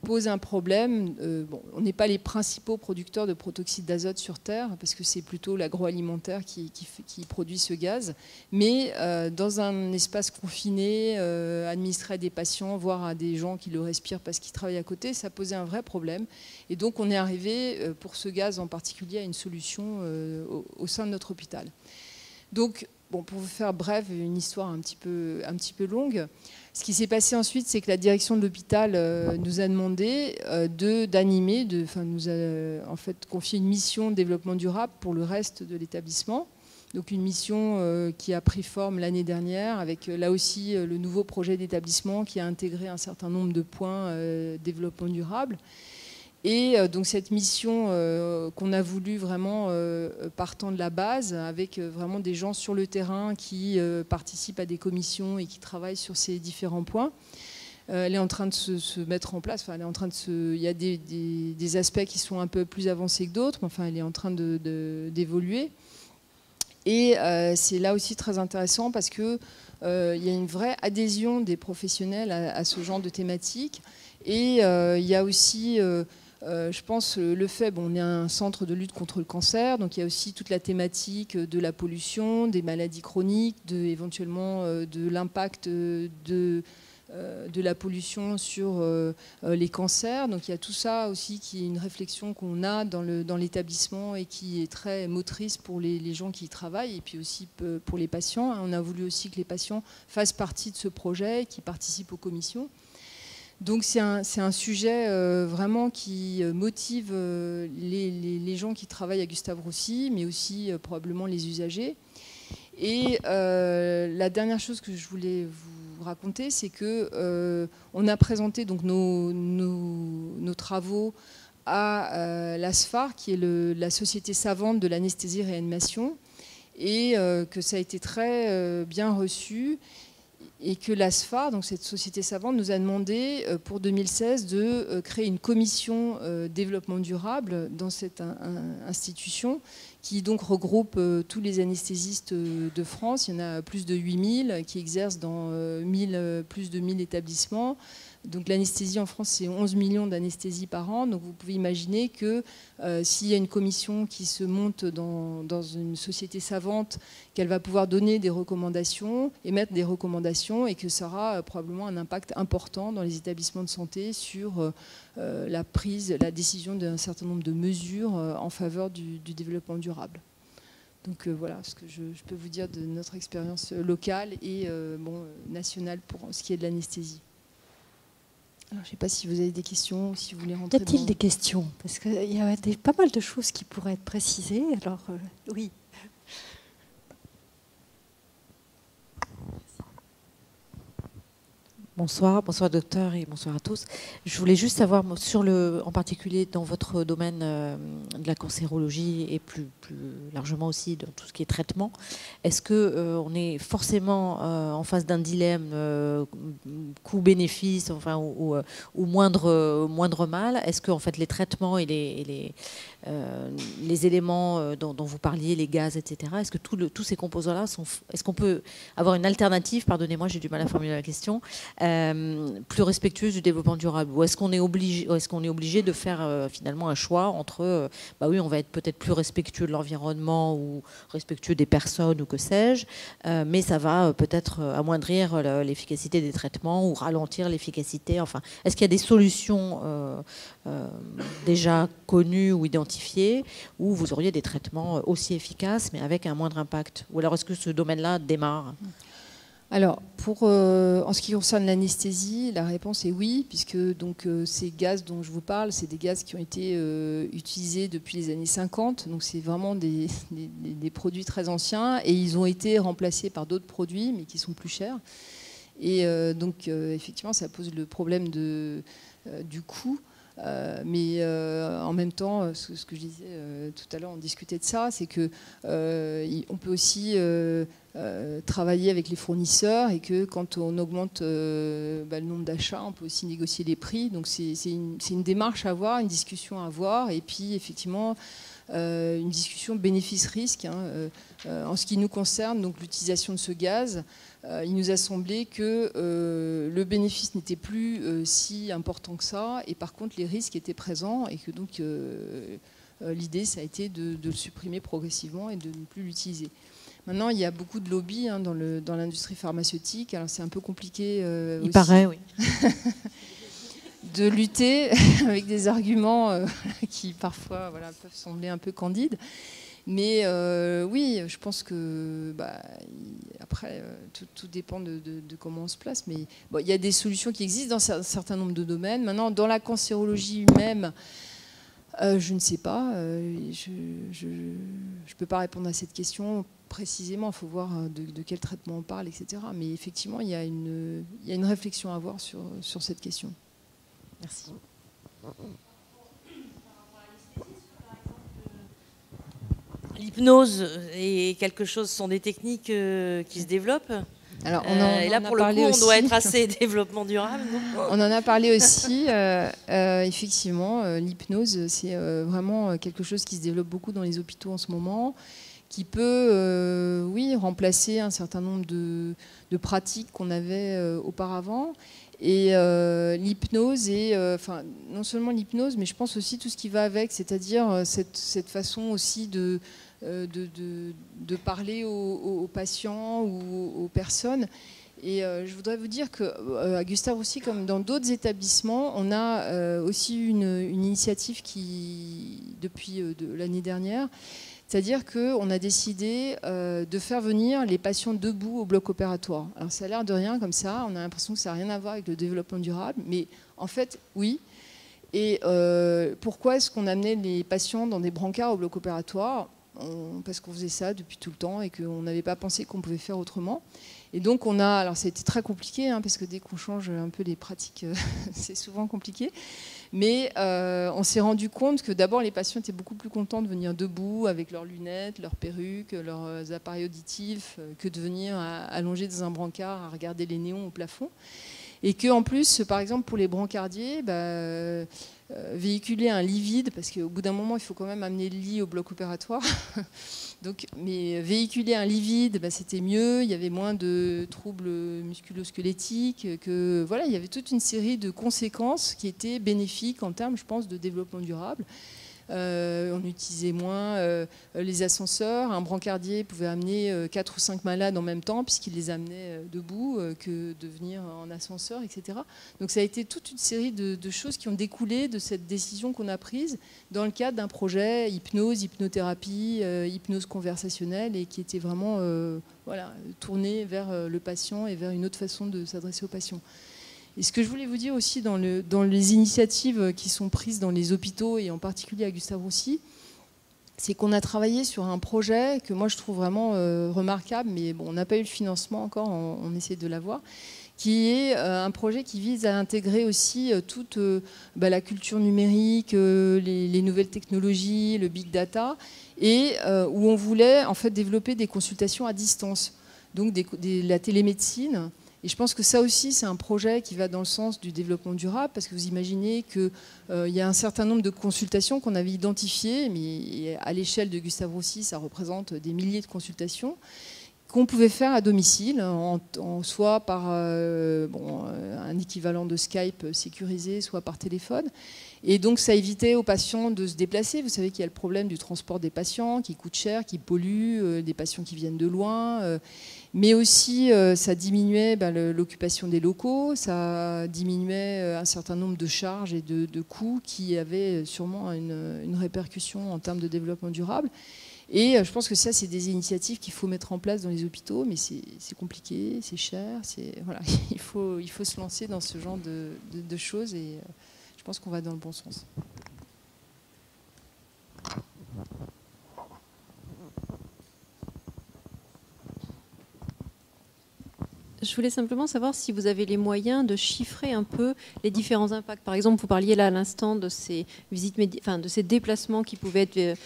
pose un problème. On n'est pas les principaux producteurs de protoxyde d'azote sur Terre, parce que c'est plutôt l'agroalimentaire qui produit ce gaz. Mais dans un espace confiné, administré à des patients, voire à des gens qui le respirent parce qu'ils travaillent à côté, ça posait un vrai problème. Et donc on est arrivé, pour ce gaz en particulier, à une solution au sein de notre hôpital. Donc, pour vous faire bref, une histoire un petit peu longue, ce qui s'est passé ensuite, c'est que la direction de l'hôpital nous a demandé nous a en fait confié une mission de développement durable pour le reste de l'établissement. Donc une mission qui a pris forme l'année dernière, avec là aussi le nouveau projet d'établissement qui a intégré un certain nombre de points développement durable. Et donc cette mission qu'on a voulu vraiment partant de la base, avec vraiment des gens sur le terrain qui participent à des commissions et qui travaillent sur ces différents points, elle est en train de se mettre en place. Enfin, il y a des aspects qui sont un peu plus avancés que d'autres, mais enfin, elle est en train d'évoluer. Et c'est là aussi très intéressant parce que il y a une vraie adhésion des professionnels à ce genre de thématique. Et il y a aussi je pense le fait, on est un centre de lutte contre le cancer, donc il y a aussi toute la thématique de la pollution, des maladies chroniques, éventuellement de l'impact de la pollution sur les cancers. Donc il y a tout ça aussi qui est une réflexion qu'on a dans l'établissement et qui est très motrice pour les gens qui y travaillent et puis aussi pour les patients. On a voulu aussi que les patients fassent partie de ce projet, qui participent aux commissions. Donc c'est un sujet vraiment qui motive les gens qui travaillent à Gustave Roussy, mais aussi probablement les usagers. Et la dernière chose que je voulais vous vous raconter, c'est que on a présenté donc nos travaux à l'ASFAR, qui est la société savante de l'anesthésie-réanimation, et que ça a été très bien reçu, et que l'ASFAR, donc cette société savante, nous a demandé pour 2016 de créer une commission développement durable dans cette institution, qui donc regroupe tous les anesthésistes de France. Il y en a plus de 8000 qui exercent dans plus de 1000 établissements. Donc l'anesthésie en France, c'est 11 millions d'anesthésies par an. Donc vous pouvez imaginer que s'il y a une commission qui se monte dans une société savante, qu'elle va pouvoir donner des recommandations, émettre des recommandations, et que ça aura probablement un impact important dans les établissements de santé sur la décision d'un certain nombre de mesures en faveur du développement durable. Donc voilà ce que je peux vous dire de notre expérience locale et nationale pour ce qui est de l'anesthésie. Alors, je ne sais pas si vous avez des questions ou si vous voulez rentrer. Y a-t-il des questions? Parce qu'il y a pas mal de choses qui pourraient être précisées. Alors, oui. Bonsoir docteur et bonsoir à tous. Je voulais juste savoir, en particulier dans votre domaine de la cancérologie et plus largement aussi dans tout ce qui est traitement, est-ce qu'on est forcément en face d'un dilemme coût-bénéfice, enfin, ou moindre mal? Est-ce que en fait, les traitements et les éléments dont vous parliez, les gaz, etc., est-ce que tous ces composants-là est-ce qu'on peut avoir une alternative, pardonnez-moi, j'ai du mal à formuler la question, plus respectueuse du développement durable? Ou est-ce qu'on est obligé de faire finalement un choix entre, oui, on va être peut-être plus respectueux de l'environnement ou respectueux des personnes ou que sais-je, mais ça va peut-être amoindrir l'efficacité des traitements ou ralentir l'efficacité. Enfin, est-ce qu'il y a des solutions déjà connues ou identifiées où vous auriez des traitements aussi efficaces mais avec un moindre impact? Ou alors est-ce que ce domaine-là démarre? Alors, en ce qui concerne l'anesthésie, la réponse est oui, puisque donc, ces gaz dont je vous parle, c'est des gaz qui ont été utilisés depuis les années 50, donc c'est vraiment des produits très anciens, et ils ont été remplacés par d'autres produits, mais qui sont plus chers. Et donc, effectivement, ça pose le problème du coût. Mais en même temps, ce que je disais tout à l'heure, on discutait de ça, c'est que on peut aussi travailler avec les fournisseurs, et que quand on augmente le nombre d'achats, on peut aussi négocier les prix. Donc c'est une démarche à avoir, une discussion à avoir, et puis effectivement une discussion bénéfice-risque. En ce qui nous concerne, donc l'utilisation de ce gaz, il nous a semblé que le bénéfice n'était plus si important que ça, et par contre les risques étaient présents, et que donc l'idée, ça a été de le supprimer progressivement et de ne plus l'utiliser. Maintenant, il y a beaucoup de lobby dans l'industrie pharmaceutique, alors c'est un peu compliqué il paraît, oui. de lutter avec des arguments qui parfois peuvent sembler un peu candides. Mais oui, je pense que après, tout dépend de comment on se place. Mais bon, il y a des solutions qui existent dans un certain nombre de domaines. Maintenant, dans la cancérologie même, je ne sais pas. Je ne peux pas répondre à cette question précisément. Il faut voir de quel traitement on parle, etc. Mais effectivement, il y a une réflexion à avoir sur cette question. Merci. L'hypnose et quelque chose sont des techniques qui se développent. Alors, et là, pour le coup, on doit être assez développement durable. On en a parlé aussi. Effectivement, l'hypnose, c'est vraiment quelque chose qui se développe beaucoup dans les hôpitaux en ce moment, qui peut, remplacer un certain nombre de pratiques qu'on avait auparavant. Et l'hypnose, non seulement l'hypnose, mais je pense aussi tout ce qui va avec, c'est-à-dire cette façon aussi de parler aux patients ou aux personnes. Et je voudrais vous dire qu'à Gustave Roussy, comme dans d'autres établissements, on a aussi une initiative depuis l'année dernière. C'est-à-dire qu'on a décidé de faire venir les patients debout au bloc opératoire. Alors ça a l'air de rien comme ça, on a l'impression que ça n'a rien à voir avec le développement durable, mais en fait, oui. Et pourquoi est-ce qu'on amenait les patients dans des brancards au bloc opératoire? parce qu'on faisait ça depuis tout le temps et qu'on n'avait pas pensé qu'on pouvait faire autrement. Et donc alors ça a été très compliqué, parce que dès qu'on change un peu les pratiques, c'est souvent compliqué. Mais on s'est rendu compte que d'abord les patients étaient beaucoup plus contents de venir debout avec leurs lunettes, leurs perruques, leurs appareils auditifs, que de venir allongés dans un brancard à regarder les néons au plafond. Et qu'en plus, par exemple, pour les brancardiers, véhiculer un lit vide, parce qu'au bout d'un moment, il faut quand même amener le lit au bloc opératoire. Donc, mais véhiculer un lit vide, c'était mieux, il y avait moins de troubles musculo-squelettiques, voilà, il y avait toute une série de conséquences qui étaient bénéfiques en termes, je pense, de développement durable. On utilisait moins les ascenseurs. Un brancardier pouvait amener 4 ou 5 malades en même temps puisqu'il les amenait debout que de venir en ascenseur, etc. Donc ça a été toute une série de choses qui ont découlé de cette décision qu'on a prise dans le cadre d'un projet hypnose, hypnothérapie, hypnose conversationnelle et qui était vraiment tourné vers le patient et vers une autre façon de s'adresser au patient. Et ce que je voulais vous dire aussi dans les initiatives qui sont prises dans les hôpitaux et en particulier à Gustave Roussy, c'est qu'on a travaillé sur un projet que moi je trouve vraiment remarquable, mais bon, on n'a pas eu le financement encore, on essaie de l'avoir, qui est un projet qui vise à intégrer aussi toute la culture numérique, les nouvelles technologies, le big data, et où on voulait en fait développer des consultations à distance, donc la télémédecine. Et je pense que ça aussi, c'est un projet qui va dans le sens du développement durable, parce que vous imaginez qu'il y a un certain nombre de consultations qu'on avait identifiées, mais à l'échelle de Gustave Roussy, ça représente des milliers de consultations, qu'on pouvait faire à domicile, soit par un équivalent de Skype sécurisé, soit par téléphone. Et donc ça évitait aux patients de se déplacer. Vous savez qu'il y a le problème du transport des patients qui coûte cher, qui pollue, des patients qui viennent de loin. Mais aussi ça diminuait l'occupation des locaux, ça diminuait un certain nombre de charges et de coûts qui avaient sûrement une répercussion en termes de développement durable. Et je pense que ça, c'est des initiatives qu'il faut mettre en place dans les hôpitaux, mais c'est compliqué, c'est cher, voilà, il faut se lancer dans ce genre de choses et je pense qu'on va dans le bon sens. Je voulais simplement savoir si vous avez les moyens de chiffrer un peu les différents impacts. Par exemple, vous parliez là à l'instant de ces visites, de ces déplacements qui pouvaient être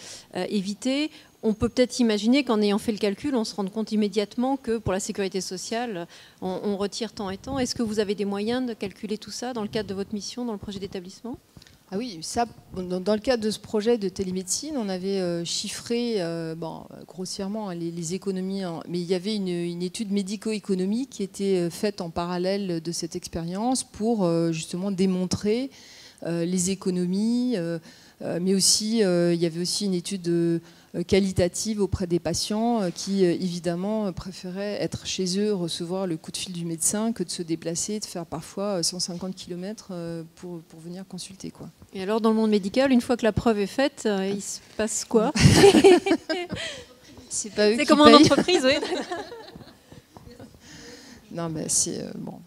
évités. On peut peut-être imaginer qu'en ayant fait le calcul, on se rende compte immédiatement que pour la sécurité sociale, on retire tant et tant. Est-ce que vous avez des moyens de calculer tout ça dans le cadre de votre mission, dans le projet d'établissement ? Ah oui, ça, dans le cadre de ce projet de télémédecine, on avait chiffré grossièrement les économies, mais il y avait une étude médico-économique qui était faite en parallèle de cette expérience pour justement démontrer les économies, mais aussi il y avait aussi une étude qualitative auprès des patients qui évidemment préféraient être chez eux, recevoir le coup de fil du médecin que de se déplacer, de faire parfois 150 km pour venir consulter, quoi. Et alors dans le monde médical, une fois que la preuve est faite, il se passe quoi? C'est pas eux qui comme en entreprise, oui. Non, mais c'est bon.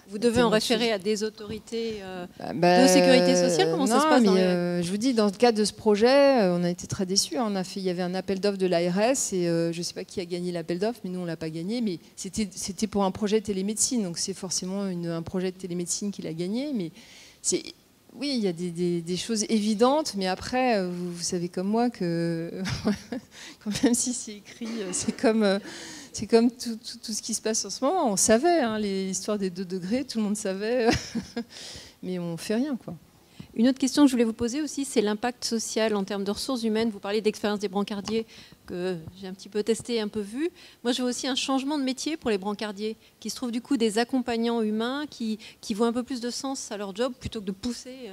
Vous devez en référer à des autorités de sécurité sociale? Comment ça se passe je vous dis, dans le cadre de ce projet, on a été très déçus. Il y avait un appel d'offres de l'ARS et je ne sais pas qui a gagné l'appel d'offres, mais nous, on ne l'a pas gagné. Mais c'était pour un projet de télémédecine, donc c'est forcément un projet de télémédecine qu'il a gagné. Mais oui, il y a des choses évidentes, mais après, vous savez comme moi que, quand même si c'est écrit, c'est comme tout ce qui se passe en ce moment. On savait, l'histoire des 2 degrés, tout le monde savait, mais on ne fait rien, quoi. Une autre question que je voulais vous poser aussi, c'est l'impact social en termes de ressources humaines. Vous parlez d'expérience des brancardiers que j'ai un petit peu testé, un peu vu. Moi, je vois aussi un changement de métier pour les brancardiers, qui se trouvent du coup des accompagnants humains qui voient un peu plus de sens à leur job plutôt que de pousser.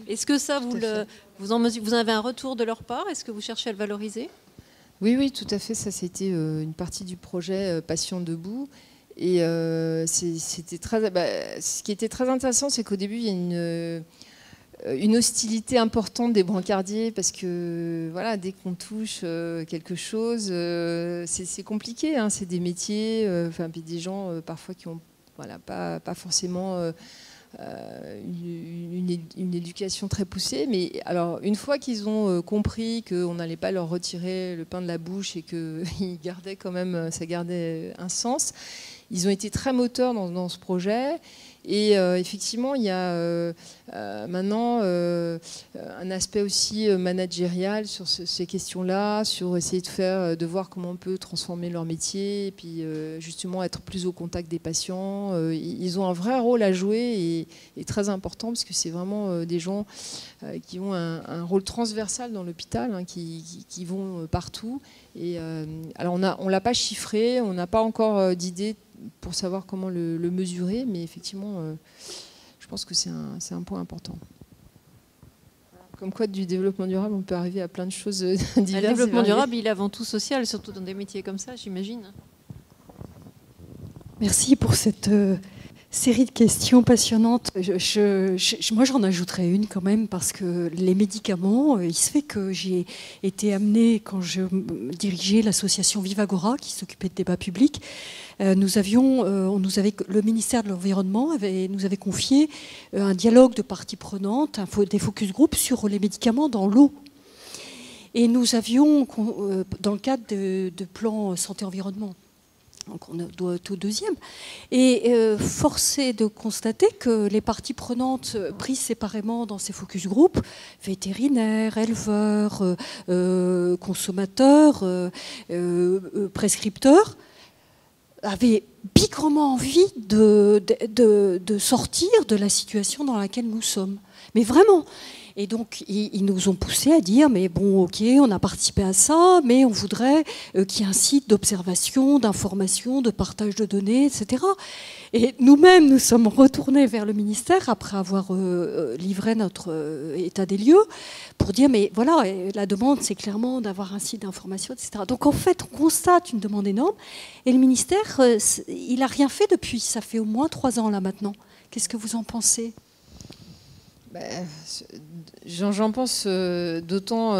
Est-ce que ça, vous avez un retour de leur part? Est-ce que vous cherchez à le valoriser? Oui, tout à fait. Ça, c'était une partie du projet Patient Debout. Et c'était ce qui était très intéressant, c'est qu'au début, il y a une hostilité importante des brancardiers parce que voilà, dès qu'on touche quelque chose, c'est compliqué. C'est des métiers, des gens parfois qui n'ont pas forcément une éducation très poussée. Mais alors, une fois qu'ils ont compris qu'on n'allait pas leur retirer le pain de la bouche et que ça gardait un sens, ils ont été très moteurs dans ce projet. Et effectivement, il y a maintenant un aspect aussi managérial sur ces questions-là, sur essayer de voir comment on peut transformer leur métier, et puis justement être plus au contact des patients. Ils ont un vrai rôle à jouer et très important, parce que c'est vraiment des gens qui ont un rôle transversal dans l'hôpital, hein, qui vont partout. Et alors on l'a pas chiffré, on n'a pas encore d'idée pour savoir comment le mesurer, mais effectivement, je pense que c'est un point important. Comme quoi, du développement durable, on peut arriver à plein de choses diverses. Le développement durable, il est avant tout social, surtout dans des métiers comme ça, j'imagine. Merci pour cette série de questions passionnantes. Moi, j'en ajouterais une quand même, parce que les médicaments, il se fait que j'ai été amenée, quand je dirigeais l'association Vivagora, qui s'occupait de débats publics, le ministère de l'Environnement nous avait confié un dialogue de parties prenantes, des focus group sur les médicaments dans l'eau. Et nous avions, dans le cadre de plan santé-environnement, donc on doit être au deuxième, et force est de constater que les parties prenantes prises séparément dans ces focus group, vétérinaires, éleveurs, consommateurs, prescripteurs, avaient bigrement envie de sortir de la situation dans laquelle nous sommes. Mais vraiment. Et donc, ils nous ont poussé à dire, mais bon, ok, on a participé à ça, mais on voudrait qu'il y ait un site d'observation, d'information, de partage de données, etc. Et nous-mêmes, nous sommes retournés vers le ministère après avoir livré notre état des lieux pour dire, mais voilà, la demande, c'est clairement d'avoir un site d'information, etc. Donc, en fait, on constate une demande énorme. Et le ministère, il n'a rien fait depuis. Ça fait au moins 3 ans, là, maintenant. Qu'est-ce que vous en pensez ? J'en pense d'autant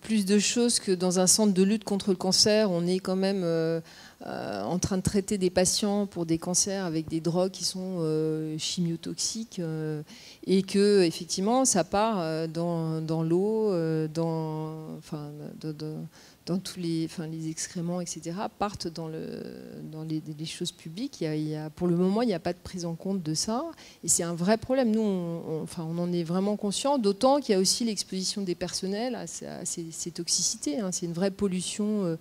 plus de choses que dans un centre de lutte contre le cancer, on est quand même en train de traiter des patients pour des cancers avec des drogues qui sont chimiotoxiques, et que effectivement ça part dans l'eau, dans tous les excréments, etc., partent dans les choses publiques. Pour le moment, il n'y a pas de prise en compte de ça. Et c'est un vrai problème. Nous, on en est vraiment conscients, d'autant qu'il y a aussi l'exposition des personnels à ces toxicités. Hein. C'est une vraie pollution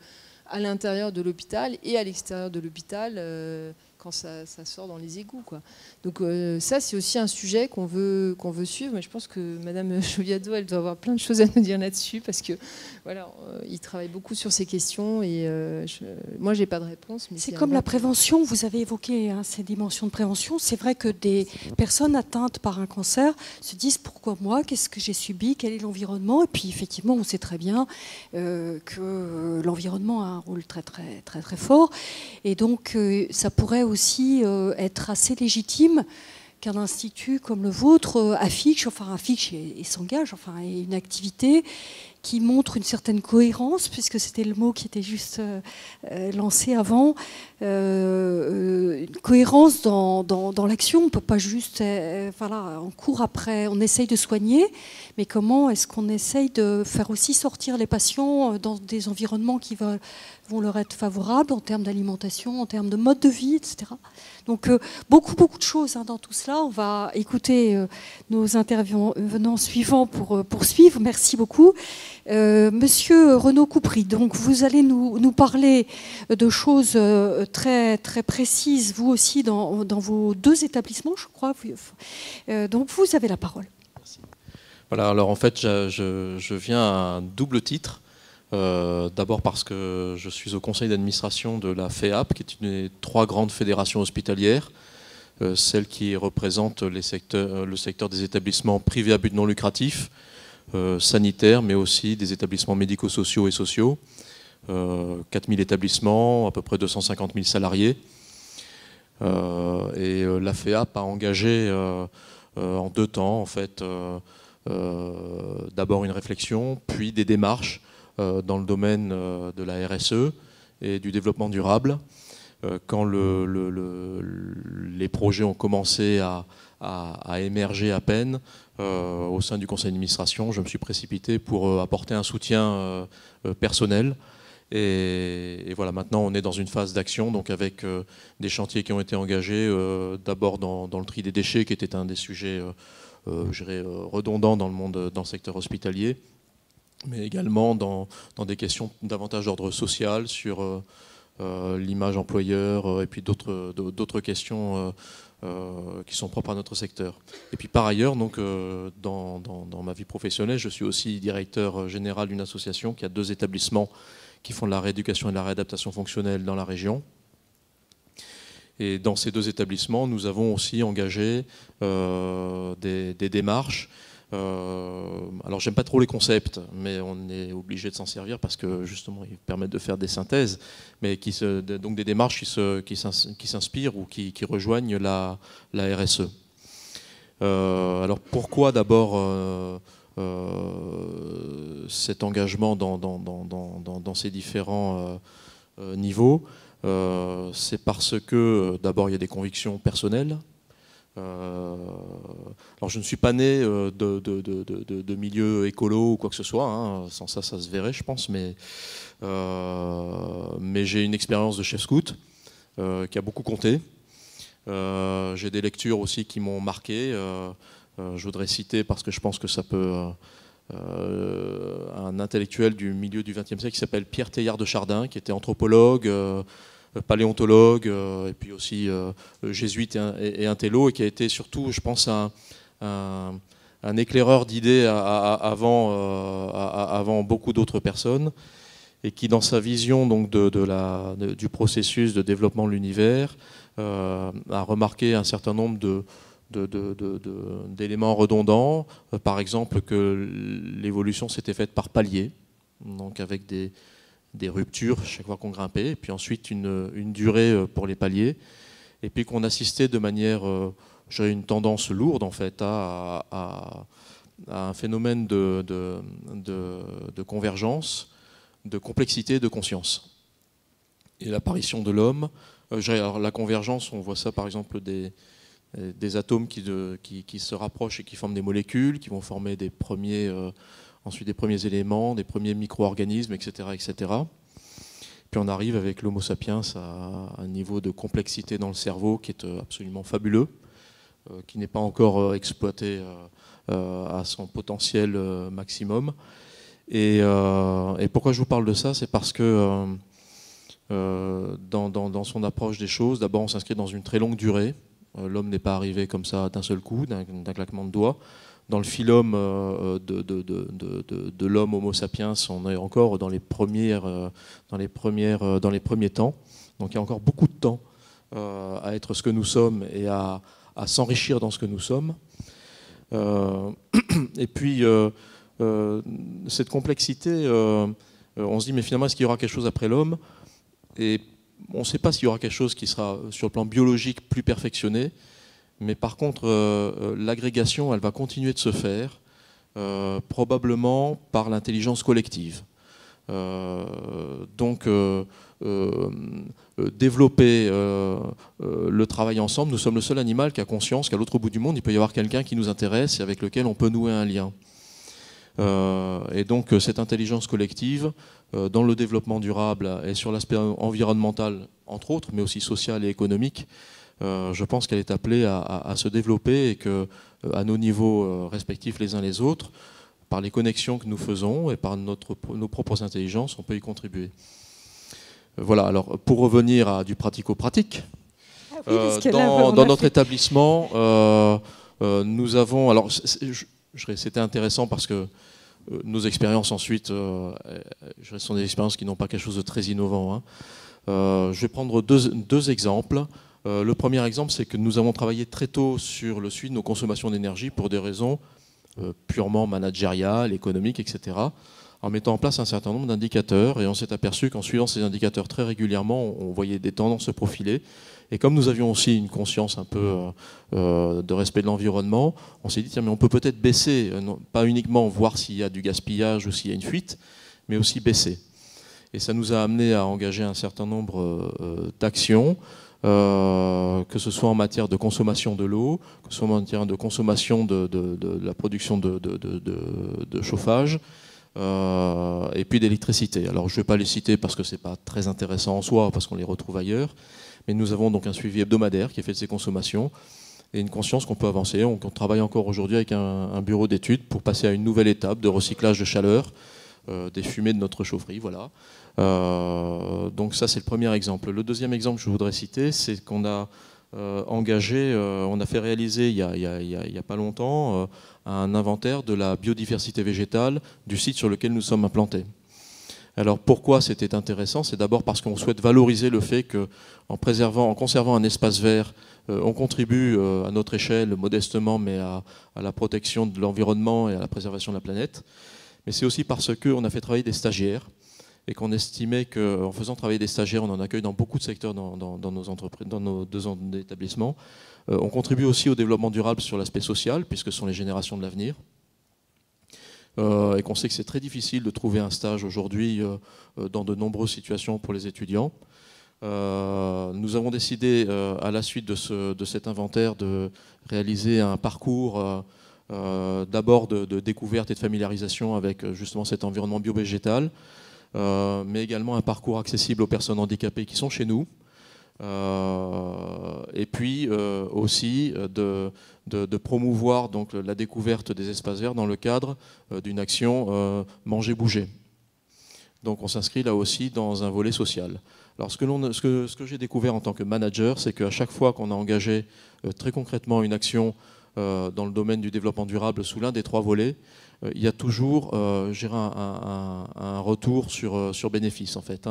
à l'intérieur de l'hôpital et à l'extérieur de l'hôpital quand ça sort dans les égouts, quoi. Donc ça, c'est aussi un sujet qu'on veut suivre. Mais je pense que Madame Joviado, elle doit avoir plein de choses à nous dire là-dessus, parce que voilà, il travaille beaucoup sur ces questions, et moi, j'ai pas de réponse. Mais c'est comme la prévention. Vous avez évoqué ces dimensions de prévention. C'est vrai que des personnes atteintes par un cancer se disent, pourquoi moi, qu'est-ce que j'ai subi, quel est l'environnement. Et puis effectivement, on sait très bien que l'environnement a un rôle très très très très fort, et donc ça pourrait aussi être assez légitime qu'un institut comme le vôtre affiche et s'engage, et une activité qui montre une certaine cohérence, puisque c'était le mot qui était juste lancé avant, une cohérence dans l'action. On ne peut pas juste, on court après, on essaye de soigner, mais comment est-ce qu'on essaye de faire aussi sortir les patients dans des environnements qui vont leur être favorables en termes d'alimentation, en termes de mode de vie, etc. Donc beaucoup de choses dans tout cela. On va écouter nos intervenants suivants pour poursuivre. Merci beaucoup. Monsieur Renaud Coupry, donc vous allez nous parler de choses très, très précises, vous aussi, dans vos 2 établissements, je crois. Donc vous avez la parole. Merci. Voilà, alors en fait, je viens à un double titre. D'abord parce que je suis au conseil d'administration de la FEAP, qui est une des 3 grandes fédérations hospitalières, celle qui représente le secteur des établissements privés à but non lucratif, sanitaires, mais aussi des établissements médico-sociaux et sociaux. 4000 établissements, à peu près 250 000 salariés. Et la FEAP a engagé en 2 temps, en fait, d'abord une réflexion, puis des démarches dans le domaine de la RSE et du développement durable, quand les projets ont commencé à émerger à peine au sein du conseil d'administration, je me suis précipité pour apporter un soutien personnel. Et voilà, maintenant on est dans une phase d'action, donc avec des chantiers qui ont été engagés, d'abord dans le tri des déchets, qui était un des sujets redondants dans le secteur hospitalier, mais également dans des questions davantage d'ordre social, sur l'image employeur, et puis d'autres questions qui sont propres à notre secteur. Et puis par ailleurs, donc, dans ma vie professionnelle, je suis aussi directeur général d'une association qui a 2 établissements qui font de la rééducation et de la réadaptation fonctionnelle dans la région. Et dans ces 2 établissements, nous avons aussi engagé des démarches. Alors j'aime pas trop les concepts, mais on est obligé de s'en servir parce que justement ils permettent de faire des synthèses, mais donc des démarches qui s'inspirent ou qui rejoignent la RSE. Alors pourquoi d'abord cet engagement dans ces différents niveaux? C'est parce que d'abord il y a des convictions personnelles. Alors je ne suis pas né de milieu écolo ou quoi que ce soit, hein. Sans ça se verrait je pense, mais j'ai une expérience de chef scout qui a beaucoup compté. J'ai des lectures aussi qui m'ont marqué. Je voudrais citer, parce que je pense que ça peut... un intellectuel du milieu du XXe siècle qui s'appelle Pierre Teilhard de Chardin, qui était anthropologue, paléontologue, et puis aussi jésuite et intello, et qui a été surtout, je pense, un éclaireur d'idées avant beaucoup d'autres personnes, et qui, dans sa vision donc, du processus de développement de l'univers, a remarqué un certain nombre d'éléments redondants, par exemple que l'évolution s'était faite par paliers, donc avec des ruptures chaque fois qu'on grimpait, et puis ensuite une durée pour les paliers, et puis qu'on assistait de manière, j'ai une tendance lourde en fait à un phénomène de convergence, de complexité, de conscience. Et l'apparition de l'homme, alors la convergence, on voit ça par exemple des atomes qui se rapprochent et qui forment des molécules, qui vont former ensuite des premiers éléments, des premiers micro-organismes, etc., etc. Puis on arrive avec l'Homo sapiens à un niveau de complexité dans le cerveau qui est absolument fabuleux, qui n'est pas encore exploité à son potentiel maximum. Et pourquoi je vous parle de ça? C'est parce que dans son approche des choses, d'abord on s'inscrit dans une très longue durée. L'homme n'est pas arrivé comme ça d'un seul coup, d'un claquement de doigts. Dans le phylum de l'homme Homo sapiens, on est encore dans les premiers temps. Donc il y a encore beaucoup de temps à être ce que nous sommes et à s'enrichir dans ce que nous sommes. Et puis cette complexité, on se dit mais finalement est-ce qu'il y aura quelque chose après l'homme? Et on ne sait pas s'il y aura quelque chose qui sera sur le plan biologique plus perfectionné. Mais par contre, l'agrégation, elle va continuer de se faire, probablement par l'intelligence collective. Donc, développer le travail ensemble, nous sommes le seul animal qui a conscience qu'à l'autre bout du monde, il peut y avoir quelqu'un qui nous intéresse et avec lequel on peut nouer un lien. Et donc, cette intelligence collective, dans le développement durable et sur l'aspect environnemental, entre autres, mais aussi social et économique, je pense qu'elle est appelée à se développer et qu'à nos niveaux respectifs les uns les autres, par les connexions que nous faisons et par nos propres intelligences, on peut y contribuer. Voilà, alors pour revenir à du pratico-pratique, dans notre établissement, nous avons... Alors, c'était intéressant parce que nos expériences ensuite, ce sont des expériences qui n'ont pas quelque chose de très innovant. Hein. Je vais prendre deux exemples. Le premier exemple, c'est que nous avons travaillé très tôt sur le suivi de nos consommations d'énergie pour des raisons purement managériales, économiques, etc., en mettant en place un certain nombre d'indicateurs. Et on s'est aperçu qu'en suivant ces indicateurs très régulièrement, on voyait des tendances se profiler. Et comme nous avions aussi une conscience un peu de respect de l'environnement, on s'est dit, tiens, mais on peut peut-être baisser, pas uniquement voir s'il y a du gaspillage ou s'il y a une fuite, mais aussi baisser. Et ça nous a amené à engager un certain nombre d'actions, que ce soit en matière de consommation de l'eau, que ce soit en matière de consommation de la production de chauffage, et puis d'électricité. Alors je ne vais pas les citer parce que ce n'est pas très intéressant en soi, parce qu'on les retrouve ailleurs, mais nous avons donc un suivi hebdomadaire qui est fait de ces consommations, et une conscience qu'on peut avancer. On travaille encore aujourd'hui avec un bureau d'études pour passer à une nouvelle étape de recyclage de chaleur, des fumées de notre chaufferie, voilà. Donc ça c'est le premier exemple. Le deuxième exemple que je voudrais citer, c'est qu'on a engagé, on a fait réaliser il y a pas longtemps un inventaire de la biodiversité végétale du site sur lequel nous sommes implantés. Alors pourquoi c'était intéressant? C'est d'abord parce qu'on souhaite valoriser le fait qu'en conservant un espace vert, on contribue à notre échelle, modestement, mais à la protection de l'environnement et à la préservation de la planète. Mais c'est aussi parce qu'on a fait travailler des stagiaires et qu'on estimait qu'en faisant travailler des stagiaires, on en accueille dans beaucoup de secteurs dans nos entreprises, dans nos deux établissements. On contribue aussi au développement durable sur l'aspect social, puisque ce sont les générations de l'avenir. Et qu'on sait que c'est très difficile de trouver un stage aujourd'hui dans de nombreuses situations pour les étudiants. Nous avons décidé, à la suite de cet inventaire, de réaliser un parcours d'abord de découverte et de familiarisation avec justement cet environnement bio-végétal, mais également un parcours accessible aux personnes handicapées qui sont chez nous, et puis aussi de promouvoir donc la découverte des espaces verts dans le cadre d'une action manger bouger. Donc on s'inscrit là aussi dans un volet social. Alors ce que j'ai découvert en tant que manager, c'est qu'à chaque fois qu'on a engagé très concrètement une action dans le domaine du développement durable sous l'un des trois volets, il y a toujours un retour sur bénéfice en fait.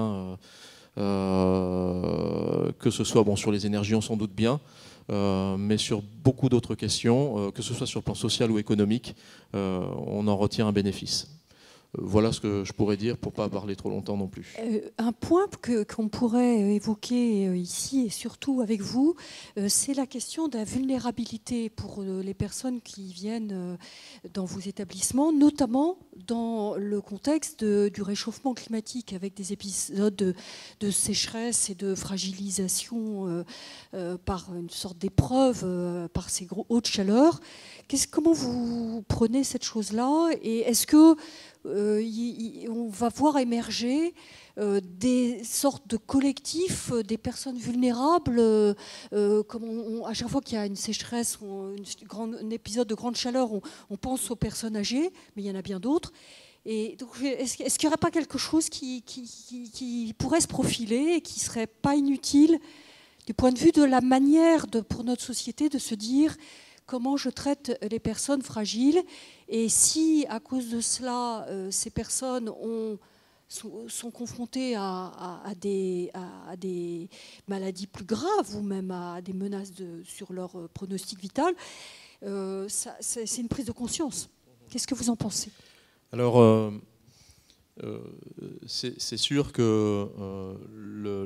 Que ce soit sur les énergies, on s'en doute bien, mais sur beaucoup d'autres questions, que ce soit sur le plan social ou économique, on en retire un bénéfice. Voilà ce que je pourrais dire pour ne pas parler trop longtemps non plus. Un point qu'on pourrait évoquer ici et surtout avec vous, c'est la question de la vulnérabilité pour les personnes qui viennent dans vos établissements, notamment dans le contexte du réchauffement climatique avec des épisodes de sécheresse et de fragilisation par une sorte d'épreuve, par ces hautes chaleurs. Comment vous prenez cette chose-là et est-ce que on va voir émerger des sortes de collectifs, des personnes vulnérables, à chaque fois qu'il y a une sécheresse, un épisode de grande chaleur, on pense aux personnes âgées, mais il y en a bien d'autres. Et donc, est-ce qu'il n'y aurait pas quelque chose qui pourrait se profiler et qui ne serait pas inutile du point de vue de la manière pour notre société de se dire comment je traite les personnes fragiles et si, à cause de cela, ces personnes sont confrontées à des maladies plus graves ou même à des menaces sur leur pronostic vital, c'est une prise de conscience. Qu'est-ce que vous en pensez? Alors, c'est sûr que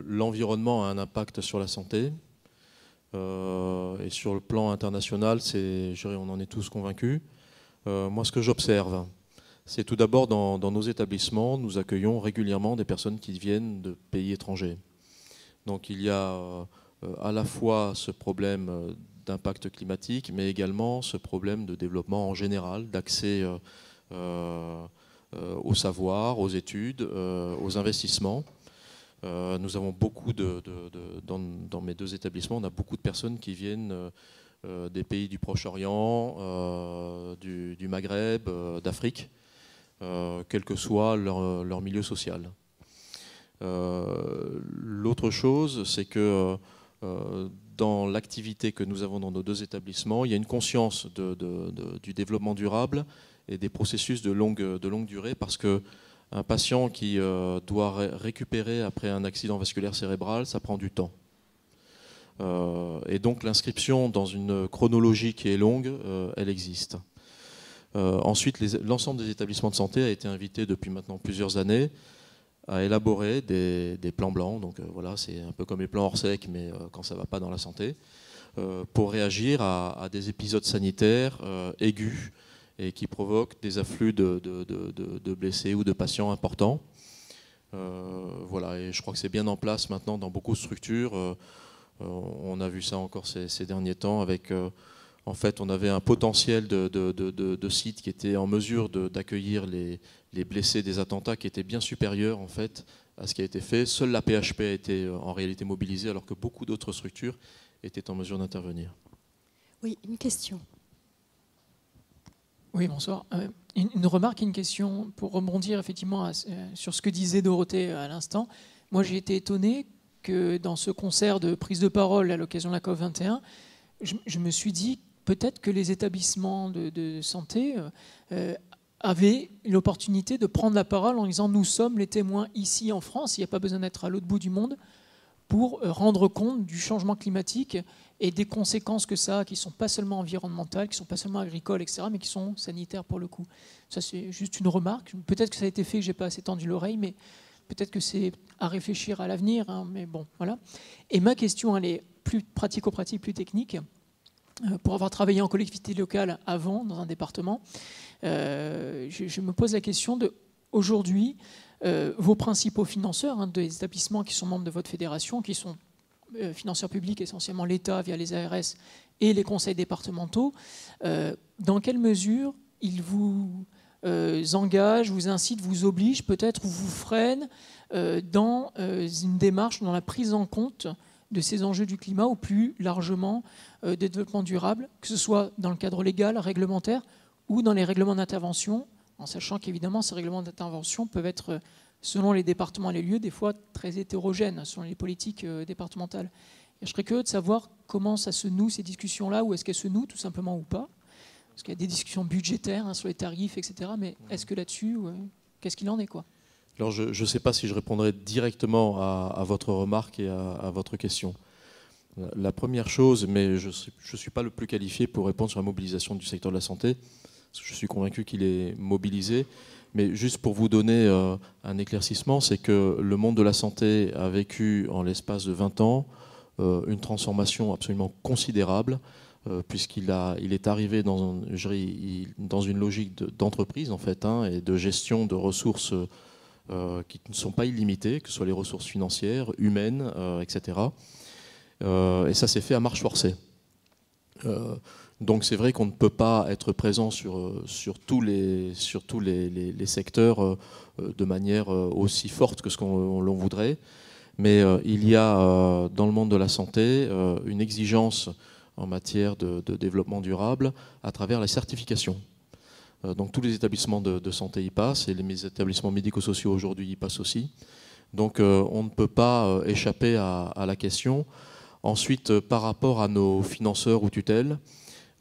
l'environnement a un impact sur la santé. Et sur le plan international, on en est tous convaincus. Moi, ce que j'observe, c'est tout d'abord dans nos établissements, nous accueillons régulièrement des personnes qui viennent de pays étrangers. Donc il y a à la fois ce problème d'impact climatique, mais également ce problème de développement en général, d'accès au savoir, aux études, aux investissements. Nous avons beaucoup dans mes deux établissements, on a beaucoup de personnes qui viennent des pays du Proche-Orient, du Maghreb, d'Afrique, quel que soit leur milieu social. L'autre chose, c'est que dans l'activité que nous avons dans nos deux établissements, il y a une conscience du développement durable et des processus de longue durée, parce que un patient qui doit récupérer après un accident vasculaire cérébral, ça prend du temps. Et donc l'inscription dans une chronologie qui est longue, elle existe. Ensuite, l'ensemble des établissements de santé a été invité depuis maintenant plusieurs années à élaborer des plans blancs. Donc voilà, c'est un peu comme les plans Orsec, mais quand ça ne va pas dans la santé, pour réagir à des épisodes sanitaires aigus et qui provoquent des afflux de blessés ou de patients importants. Voilà, et je crois que c'est bien en place maintenant dans beaucoup de structures. On a vu ça encore ces derniers temps avec... En fait, on avait un potentiel de sites qui étaient en mesure d'accueillir les blessés des attentats qui était bien supérieur en fait à ce qui a été fait. Seule la PHP a été en réalité mobilisée alors que beaucoup d'autres structures étaient en mesure d'intervenir. Oui, une question. Oui, bonsoir. Une remarque et une question pour rebondir effectivement sur ce que disait Dorothée à l'instant. Moi, j'ai été étonné que dans ce concert de prise de parole à l'occasion de la COP21, je me suis dit peut-être que les établissements de santé avaient l'opportunité de prendre la parole en disant « nous sommes les témoins ici en France, il n'y a pas besoin d'être à l'autre bout du monde » pour rendre compte du changement climatique et des conséquences que ça a, qui ne sont pas seulement environnementales, qui ne sont pas seulement agricoles, etc., mais qui sont sanitaires pour le coup. Ça, c'est juste une remarque. Peut-être que ça a été fait, que je n'ai pas assez tendu l'oreille, mais peut-être que c'est à réfléchir à l'avenir. Hein, mais bon, voilà. Et ma question, elle est plus pratico-pratique, plus technique. Pour avoir travaillé en collectivité locale avant, dans un département, je me pose la question de, aujourd'hui, vos principaux financeurs, hein, des établissements qui sont membres de votre fédération, qui sont financeurs publics, essentiellement l'État via les ARS et les conseils départementaux, dans quelle mesure ils vous engagent, vous incitent, vous obligent peut-être ou vous freinent dans une démarche, dans la prise en compte de ces enjeux du climat ou plus largement des développements durables, que ce soit dans le cadre légal, réglementaire ou dans les règlements d'intervention, en sachant qu'évidemment ces règlements d'intervention peuvent être, selon les départements et les lieux, des fois très hétérogènes, selon les politiques départementales. Et je serais curieux de savoir comment ça se noue ces discussions-là, ou est-ce qu'elles se nouent tout simplement ou pas, parce qu'il y a des discussions budgétaires hein, sur les tarifs, etc. Mais est-ce que là-dessus, qu'est-ce qu'il en est, quoi ? Alors je ne sais pas si je répondrai directement à votre remarque et à votre question. La première chose, mais je ne suis pas le plus qualifié pour répondre sur la mobilisation du secteur de la santé, parce que je suis convaincu qu'il est mobilisé, mais juste pour vous donner un éclaircissement, c'est que le monde de la santé a vécu en l'espace de 20 ans une transformation absolument considérable, puisqu'il est arrivé dans une logique d'entreprise en fait, hein, et de gestion de ressources qui ne sont pas illimitées, que ce soit les ressources financières, humaines, etc. Et ça s'est fait à marche forcée. Donc c'est vrai qu'on ne peut pas être présent sur tous les secteurs de manière aussi forte que ce qu'on l'on voudrait, mais il y a dans le monde de la santé une exigence en matière de développement durable à travers la certification. Donc tous les établissements de santé y passent, et les établissements médico-sociaux aujourd'hui y passent aussi. Donc on ne peut pas échapper à la question. Ensuite, par rapport à nos financeurs ou tutelles,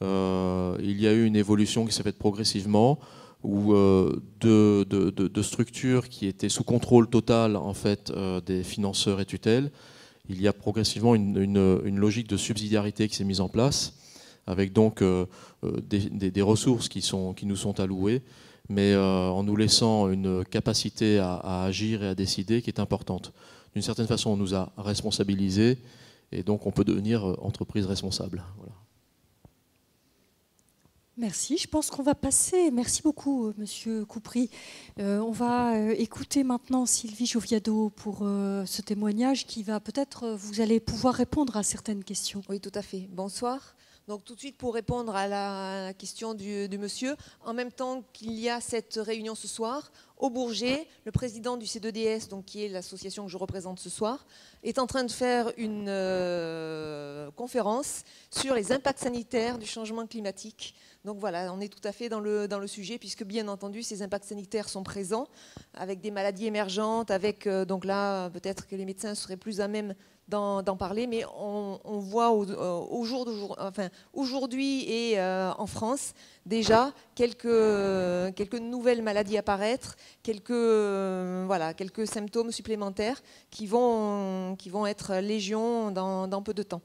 il y a eu une évolution qui s'est faite progressivement, où de structures qui étaient sous contrôle total en fait, des financeurs et tutelles, il y a progressivement une logique de subsidiarité qui s'est mise en place, avec donc des ressources qui nous sont allouées, mais en nous laissant une capacité à agir et à décider qui est importante. D'une certaine façon, on nous a responsabilisés, et donc on peut devenir entreprise responsable. Voilà. Merci. Je pense qu'on va passer. Merci beaucoup, Monsieur Coupry. On va écouter maintenant Sylvie Joviado pour ce témoignage qui va peut-être, vous allez pouvoir répondre à certaines questions. Oui, tout à fait. Bonsoir. Donc tout de suite pour répondre à la question du monsieur, en même temps qu'il y a cette réunion ce soir, au Bourget, le président du C2DS, donc qui est l'association que je représente ce soir, est en train de faire une conférence sur les impacts sanitaires du changement climatique. Donc voilà, on est tout à fait dans le sujet, puisque bien entendu, ces impacts sanitaires sont présents, avec des maladies émergentes, avec, donc là, peut-être que les médecins seraient plus à même d'en parler, mais on voit aujourd'hui et en France déjà quelques nouvelles maladies apparaître, quelques symptômes supplémentaires qui vont être légion dans peu de temps.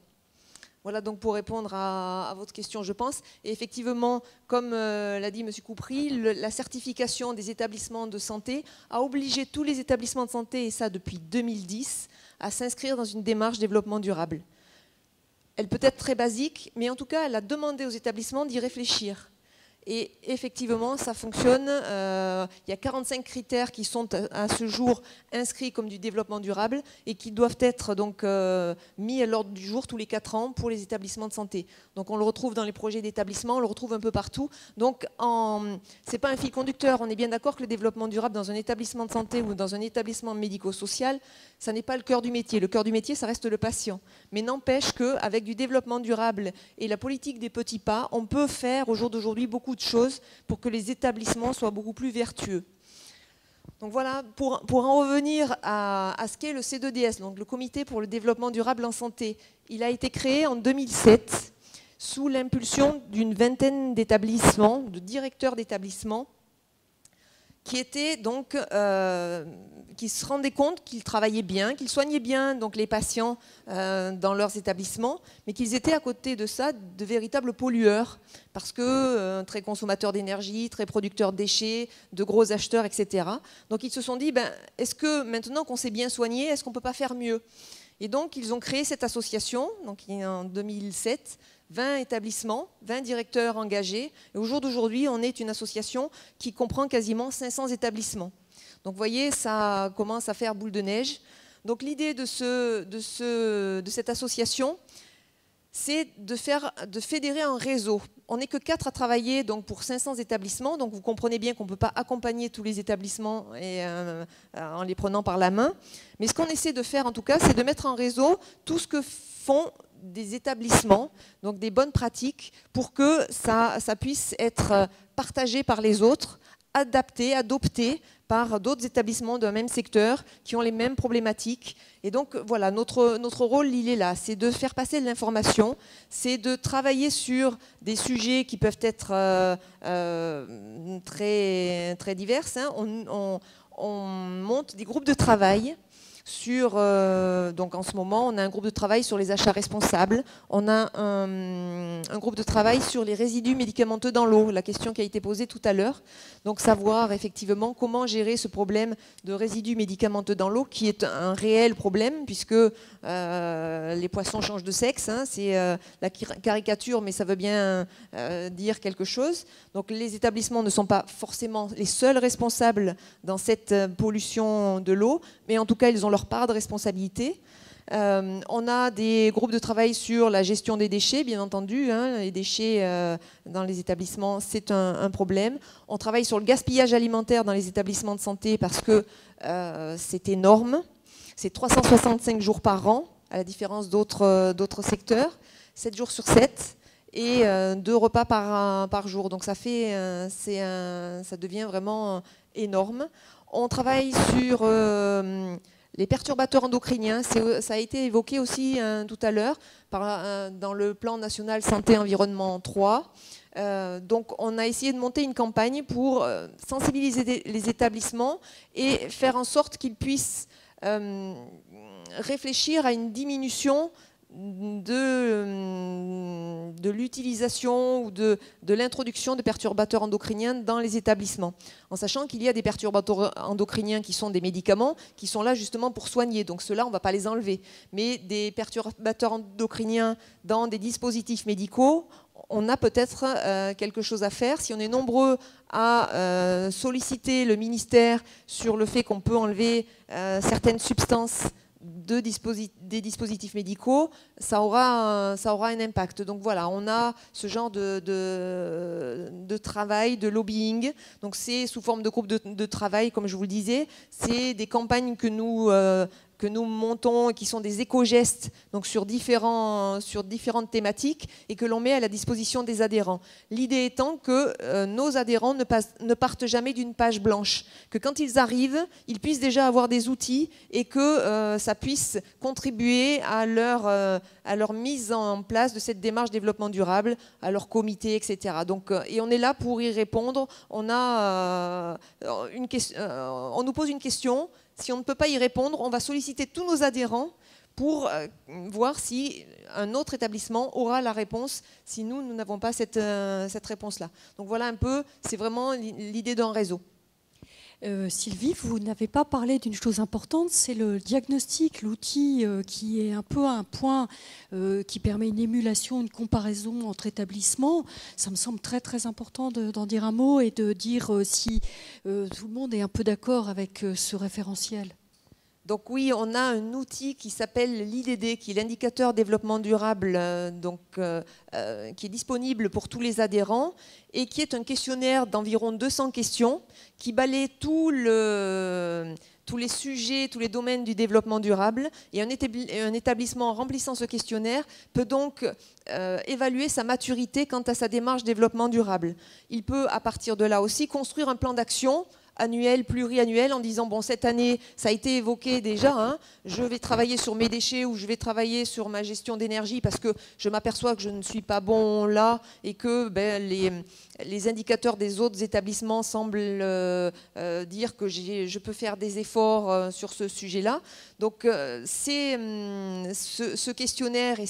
Voilà donc pour répondre à votre question, je pense. Et effectivement, comme l'a dit M. Coupry, la certification des établissements de santé a obligé tous les établissements de santé, et ça depuis 2010, à s'inscrire dans une démarche développement durable. Elle peut être très basique, mais en tout cas, elle a demandé aux établissements d'y réfléchir. Et effectivement, ça fonctionne. Il y a 45 critères qui sont à ce jour inscrits comme du développement durable et qui doivent être donc mis à l'ordre du jour tous les 4 ans pour les établissements de santé. Donc on le retrouve dans les projets d'établissement, on le retrouve un peu partout. Donc c'est pas un fil conducteur. On est bien d'accord que le développement durable dans un établissement de santé ou dans un établissement médico-social, ça n'est pas le cœur du métier. Le cœur du métier, ça reste le patient. Mais n'empêche qu'avec du développement durable et la politique des petits pas, on peut faire au jour d'aujourd'hui beaucoup de choses pour que les établissements soient beaucoup plus vertueux. Donc voilà, pour en revenir à ce qu'est le C2DS, donc le Comité pour le développement durable en santé, il a été créé en 2007 sous l'impulsion d'une vingtaine d'établissements, de directeurs d'établissements, qui étaient donc, qui se rendaient compte qu'ils travaillaient bien, qu'ils soignaient bien donc les patients dans leurs établissements, mais qu'ils étaient à côté de ça de véritables pollueurs, parce que très consommateurs d'énergie, très producteurs de déchets, de gros acheteurs, etc. Donc ils se sont dit, est-ce que maintenant qu'on s'est bien soigné, est-ce qu'on ne peut pas faire mieux? Et donc ils ont créé cette association, donc en 2007, 20 établissements, 20 directeurs engagés. Et au jour d'aujourd'hui, on est une association qui comprend quasiment 500 établissements. Donc vous voyez, ça commence à faire boule de neige. Donc l'idée de cette association, c'est de fédérer un réseau. On n'est que 4 à travailler donc, pour 500 établissements, donc vous comprenez bien qu'on ne peut pas accompagner tous les établissements en les prenant par la main. Mais ce qu'on essaie de faire en tout cas, c'est de mettre en réseau tout ce que font des établissements, donc des bonnes pratiques, pour que ça puisse être partagé par les autres, adapté, adopté par d'autres établissements d'un même secteur qui ont les mêmes problématiques. Et donc voilà, notre rôle, il est là, c'est de faire passer de l'information, c'est de travailler sur des sujets qui peuvent être très, très divers. On monte des groupes de travail sur, donc en ce moment, on a un groupe de travail sur les achats responsables, on a un groupe de travail sur les résidus médicamenteux dans l'eau, la question qui a été posée tout à l'heure. Donc savoir effectivement comment gérer ce problème de résidus médicamenteux dans l'eau, qui est un réel problème, puisque les poissons changent de sexe, hein, c'est la caricature, mais ça veut bien dire quelque chose. Donc les établissements ne sont pas forcément les seuls responsables dans cette pollution de l'eau, mais en tout cas ils ont leur part de responsabilité. On a des groupes de travail sur la gestion des déchets, bien entendu. Hein, les déchets dans les établissements, c'est un problème. On travaille sur le gaspillage alimentaire dans les établissements de santé parce que c'est énorme. C'est 365 jours par an, à la différence d'autres secteurs, 7 jours sur 7 et 2 repas par jour. Donc ça devient vraiment énorme. On travaille sur les perturbateurs endocriniens, ça a été évoqué aussi tout à l'heure dans le plan national santé-environnement 3. Donc on a essayé de monter une campagne pour sensibiliser les établissements et faire en sorte qu'ils puissent réfléchir à une diminution de l'utilisation ou de l'introduction de perturbateurs endocriniens dans les établissements, en sachant qu'il y a des perturbateurs endocriniens qui sont des médicaments qui sont là justement pour soigner, donc ceux-là on ne va pas les enlever, mais des perturbateurs endocriniens dans des dispositifs médicaux, on a peut-être quelque chose à faire. Si on est nombreux à solliciter le ministère sur le fait qu'on peut enlever certaines substances des dispositifs médicaux, ça aura un impact. Donc voilà, on a ce genre de travail, de lobbying. Donc c'est sous forme de groupe de travail, comme je vous le disais. C'est des campagnes que nous montons, qui sont des éco-gestes donc sur différentes thématiques et que l'on met à la disposition des adhérents. L'idée étant que nos adhérents ne partent jamais d'une page blanche, que quand ils arrivent, ils puissent déjà avoir des outils et que ça puisse contribuer à leur mise en place de cette démarche développement durable, à leur comité, etc. Donc, et on est là pour y répondre. On nous pose une question. Si on ne peut pas y répondre, on va solliciter tous nos adhérents pour voir si un autre établissement aura la réponse, si nous n'avons pas cette réponse-là. Donc voilà un peu, c'est vraiment l'idée d'un réseau. Sylvie, vous n'avez pas parlé d'une chose importante, c'est le diagnostic, l'outil qui est un peu un point qui permet une émulation, une comparaison entre établissements. Ça me semble très très important d'en dire un mot et de dire si tout le monde est un peu d'accord avec ce référentiel. Donc oui, on a un outil qui s'appelle l'IDD, qui est l'indicateur développement durable, qui est disponible pour tous les adhérents et qui est un questionnaire d'environ 200 questions qui balaie tous les sujets, tous les domaines du développement durable. Et un établissement remplissant ce questionnaire peut donc évaluer sa maturité quant à sa démarche développement durable. Il peut, à partir de là aussi, construire un plan d'action annuel, pluriannuel, en disant bon, cette année, ça a été évoqué déjà, hein, je vais travailler sur mes déchets ou je vais travailler sur ma gestion d'énergie parce que je m'aperçois que je ne suis pas bon là et que les indicateurs des autres établissements semblent dire que je peux faire des efforts sur ce sujet-là. Donc ce questionnaire et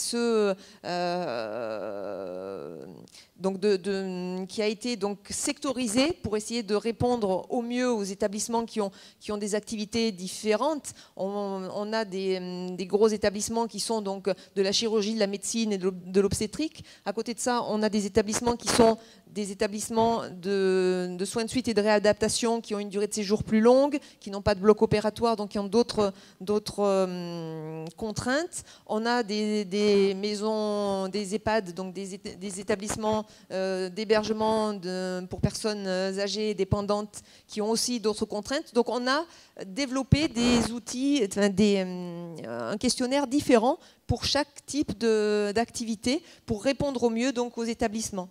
qui a été donc sectorisé pour essayer de répondre au mieux aux établissements qui ont des activités différentes. On a des gros établissements qui sont donc de la chirurgie, de la médecine et de l'obstétrique. À côté de ça, on a des établissements qui sont des établissements de soins de suite et de réadaptation qui ont une durée de séjour plus longue, qui n'ont pas de bloc opératoire, donc qui ont d'autres contraintes. On a des maisons, des EHPAD, donc des établissements d'hébergement pour personnes âgées et dépendantes qui ont aussi d'autres contraintes. Donc on a développé des outils, un questionnaire différent pour chaque type d'activité pour répondre au mieux donc aux établissements.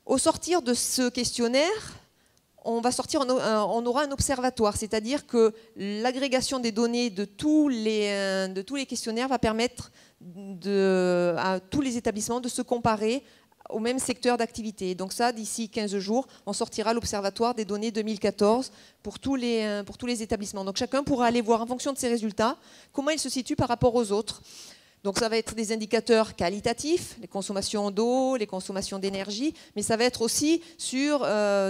Au sortir de ce questionnaire, on aura un observatoire, c'est-à-dire que l'agrégation des données de tous les questionnaires va permettre à tous les établissements de se comparer au même secteur d'activité. Donc ça, d'ici 15 jours, on sortira l'observatoire des données 2014 pour tous les établissements. Donc chacun pourra aller voir en fonction de ses résultats comment il se situe par rapport aux autres. Donc ça va être des indicateurs qualitatifs, les consommations d'eau, les consommations d'énergie, mais ça va être aussi sur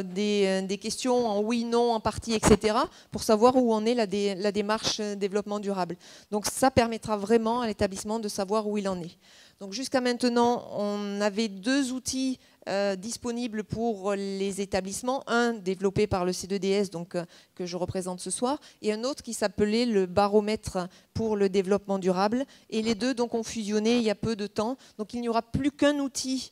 des questions en oui, non, en partie, etc., pour savoir où en est la démarche développement durable. Donc ça permettra vraiment à l'établissement de savoir où il en est. Donc jusqu'à maintenant, on avait 2 outils disponibles pour les établissements, un développé par le C2DS donc, que je représente ce soir, et un autre qui s'appelait le baromètre pour le développement durable. Et les deux donc, ont fusionné il y a peu de temps. Donc il n'y aura plus qu'un outil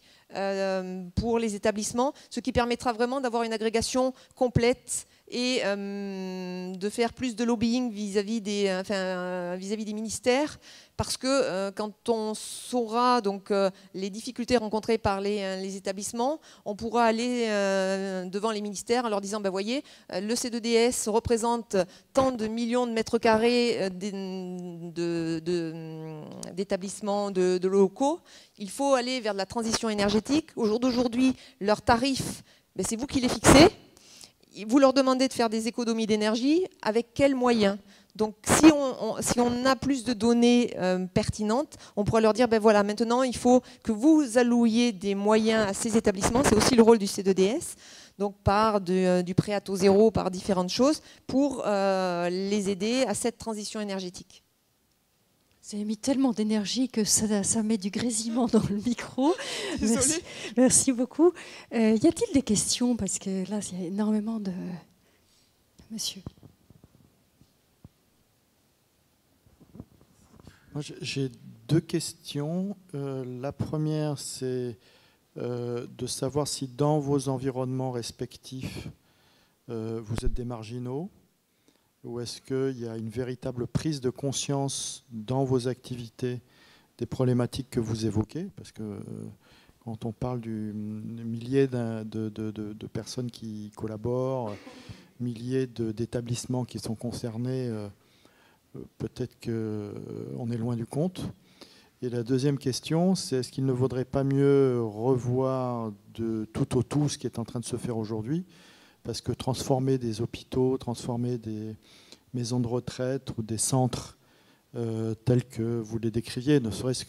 pour les établissements, ce qui permettra vraiment d'avoir une agrégation complète et de faire plus de lobbying vis-à-vis des ministères, parce que quand on saura donc, les difficultés rencontrées par les établissements, on pourra aller devant les ministères en leur disant, ben, voyez, le C2DS représente tant de millions de mètres carrés d'établissements, de locaux, il faut aller vers de la transition énergétique. Au jour d'aujourd'hui, leurs tarifs, ben, c'est vous qui les fixez. Vous leur demandez de faire des économies d'énergie, avec quels moyens? Donc si on a plus de données pertinentes, on pourra leur dire, ben voilà, maintenant il faut que vous allouiez des moyens à ces établissements, c'est aussi le rôle du C2DS, donc par du prêt à taux zéro, par différentes choses, pour les aider à cette transition énergétique. Vous avez mis tellement d'énergie que ça met du grésillement dans le micro. Merci beaucoup. Y a-t-il des questions? Parce que là, il y a énormément de... Monsieur. Moi, j'ai 2 questions. La première, c'est de savoir si dans vos environnements respectifs, vous êtes des marginaux, ou est-ce qu'il y a une véritable prise de conscience dans vos activités des problématiques que vous évoquez? Parce que quand on parle du millier de personnes qui collaborent, milliers d'établissements qui sont concernés, peut-être qu'on est loin du compte. Et la deuxième question, c'est est-ce qu'il ne vaudrait pas mieux revoir de tout au tout ce qui est en train de se faire aujourd'hui? Parce que transformer des hôpitaux, transformer des maisons de retraite ou des centres tels que vous les décriviez, ne serait-ce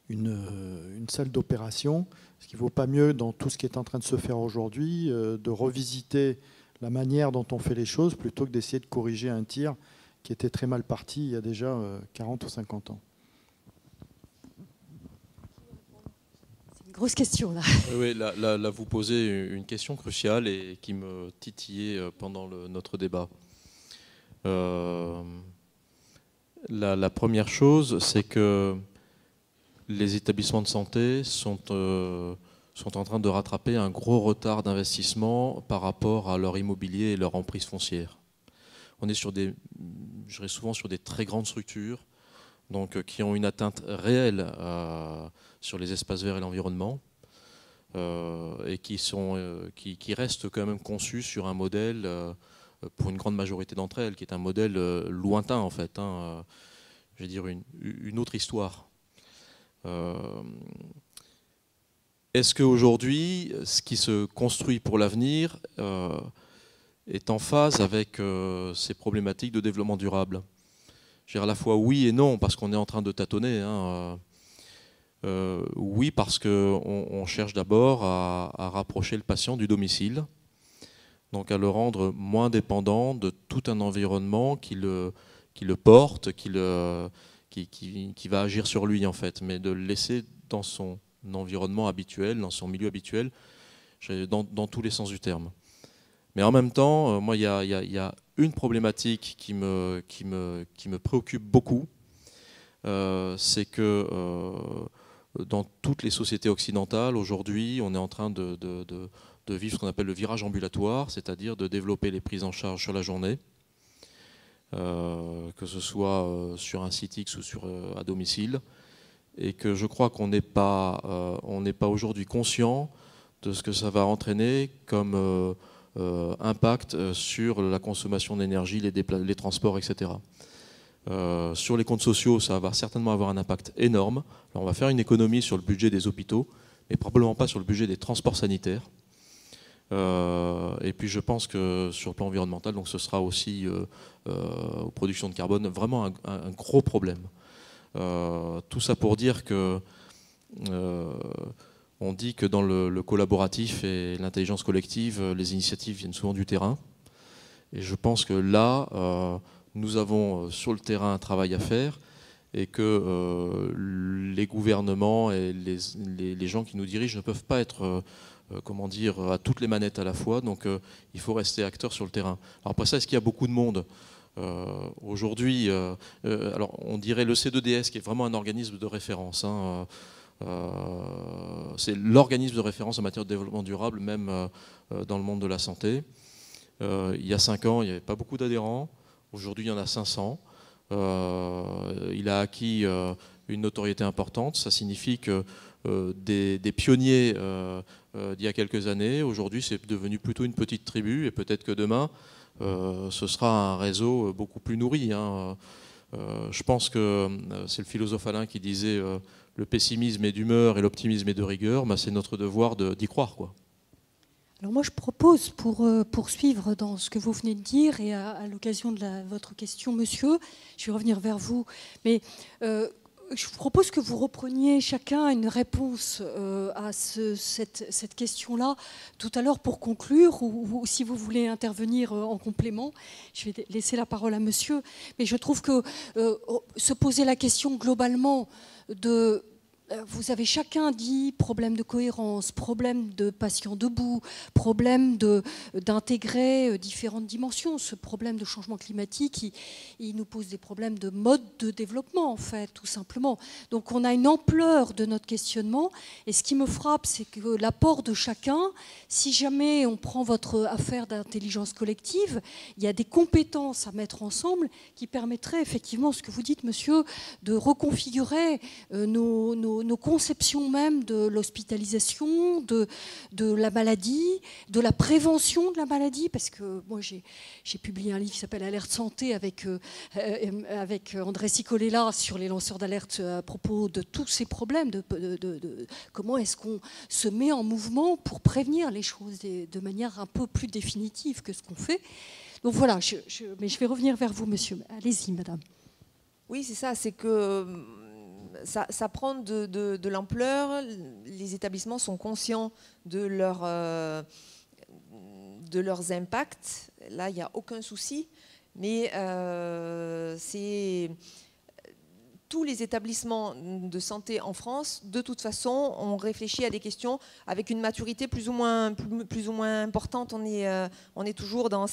qu'une salle d'opération, est-ce qu'il ne vaut pas mieux, dans tout ce qui est en train de se faire aujourd'hui, de revisiter la manière dont on fait les choses plutôt que d'essayer de corriger un tir qui était très mal parti il y a déjà 40 ou 50 ans. C'est une grosse question là. Oui, là, vous posez une question cruciale et qui me titillait pendant notre débat. La première chose, c'est que les établissements de santé sont en train de rattraper un gros retard d'investissement par rapport à leur immobilier et leur emprise foncière. On est je dirais souvent sur des très grandes structures, donc qui ont une atteinte réelle sur les espaces verts et l'environnement, et qui restent quand même conçus sur un modèle, pour une grande majorité d'entre elles, qui est un modèle lointain en fait, je vais dire une autre histoire. Est-ce qu'aujourd'hui, ce qui se construit pour l'avenir est en phase avec ces problématiques de développement durable? Je veux dire à la fois oui et non, parce qu'on est en train de tâtonner. Oui, parce qu'on cherche d'abord à rapprocher le patient du domicile, donc à le rendre moins dépendant de tout un environnement qui le porte, qui va agir sur lui en fait, mais de le laisser dans son environnement habituel, dans son milieu habituel, dans tous les sens du terme. Mais en même temps, moi, il y a une problématique qui me préoccupe beaucoup, c'est que dans toutes les sociétés occidentales, aujourd'hui, on est en train de vivre ce qu'on appelle le virage ambulatoire, c'est-à-dire de développer les prises en charge sur la journée, que ce soit sur un site X ou à domicile, et que je crois qu'on n'est pas aujourd'hui conscient de ce que ça va entraîner comme impact sur la consommation d'énergie, les transports, etc. Sur les comptes sociaux, ça va certainement avoir un impact énorme. Alors on va faire une économie sur le budget des hôpitaux, mais probablement pas sur le budget des transports sanitaires. Et puis je pense que sur le plan environnemental, donc ce sera aussi aux productions de carbone vraiment un gros problème. Tout ça pour dire que on dit que dans le collaboratif et l'intelligence collective, les initiatives viennent souvent du terrain. Et je pense que là, nous avons sur le terrain un travail à faire et que les gouvernements et les gens qui nous dirigent ne peuvent pas être comment dire, à toutes les manettes à la fois. Donc il faut rester acteur sur le terrain. Alors après ça, est-ce qu'il y a beaucoup de monde ? Aujourd'hui, alors on dirait le C2DS qui est vraiment un organisme de référence. C'est l'organisme de référence en matière de développement durable, même dans le monde de la santé. Il y a 5 ans, il n'y avait pas beaucoup d'adhérents. Aujourd'hui, il y en a 500. Il a acquis une notoriété importante. Ça signifie que des pionniers d'il y a quelques années, aujourd'hui, c'est devenu plutôt une petite tribu. Et peut-être que demain, ce sera un réseau beaucoup plus nourri. Je pense que c'est le philosophe Alain qui disait le pessimisme est d'humeur et l'optimisme est de rigueur. C'est notre devoir d'y croire, quoi. Alors moi, je propose, pour poursuivre dans ce que vous venez de dire, et à l'occasion de votre question, monsieur, je vais revenir vers vous, mais je vous propose que vous repreniez chacun une réponse à cette question-là tout à l'heure pour conclure, ou si vous voulez intervenir en complément. Je vais laisser la parole à monsieur, mais je trouve que se poser la question globalement de... Vous avez chacun dit problème de cohérence, problème de patient debout, problème d'intégrer différentes dimensions. Ce problème de changement climatique, il nous pose des problèmes de mode de développement, en fait, tout simplement. Donc on a une ampleur de notre questionnement. Et ce qui me frappe, c'est que l'apport de chacun, si jamais on prend votre affaire d'intelligence collective, il y a des compétences à mettre ensemble qui permettraient effectivement, ce que vous dites, monsieur, de reconfigurer nos conceptions même de l'hospitalisation, de la maladie, de la prévention de la maladie, parce que moi j'ai publié un livre qui s'appelle Alerte Santé avec André Cicolella sur les lanceurs d'alerte à propos de tous ces problèmes, de comment est-ce qu'on se met en mouvement pour prévenir les choses de manière un peu plus définitive que ce qu'on fait. Donc voilà, mais je vais revenir vers vous, monsieur. Allez-y, madame. Oui, c'est ça, c'est que ça prend de l'ampleur, les établissements sont conscients de de leurs impacts. Là, il n'y a aucun souci, mais c'est... Tous les établissements de santé en France, de toute façon, ont réfléchi à des questions avec une maturité plus ou moins importante. On est toujours dans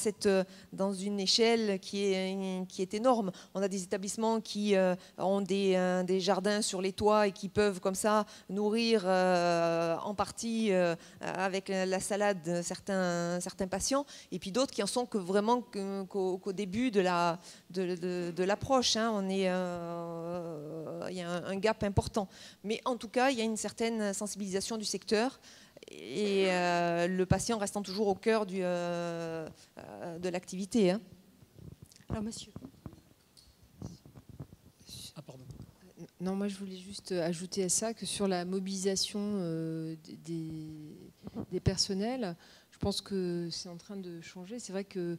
une échelle qui est énorme. On a des établissements qui ont des jardins sur les toits et qui peuvent comme ça nourrir en partie avec la salade certains patients, et puis d'autres qui en sont vraiment qu'au début de l'approche. Il y a un gap important. Mais en tout cas, il y a une certaine sensibilisation du secteur et le patient restant toujours au cœur de l'activité. Alors, monsieur. Ah, pardon. Non, moi je voulais juste ajouter à ça que sur la mobilisation des personnels, je pense que c'est en train de changer. C'est vrai que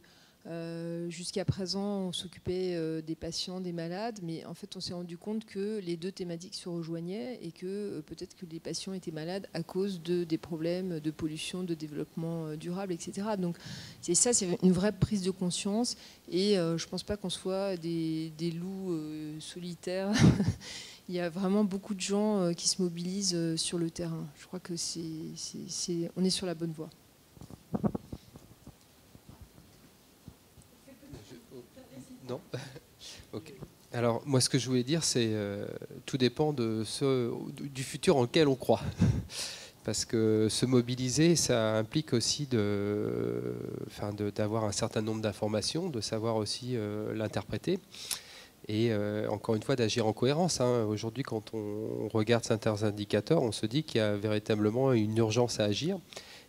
jusqu'à présent, on s'occupait des patients, des malades, mais en fait, on s'est rendu compte que les deux thématiques se rejoignaient et que peut-être que les patients étaient malades à cause des problèmes de pollution, de développement durable, etc. Donc, c'est une vraie prise de conscience et je ne pense pas qu'on soit des loups solitaires. Il y a vraiment beaucoup de gens qui se mobilisent sur le terrain. Je crois que on est sur la bonne voie. Non. Ok. Alors moi, ce que je voulais dire, c'est tout dépend du futur en lequel on croit. Parce que se mobiliser, ça implique aussi d'avoir un certain nombre d'informations, de savoir aussi l'interpréter. Et encore une fois, d'agir en cohérence. Aujourd'hui, quand on regarde certains indicateurs, on se dit qu'il y a véritablement une urgence à agir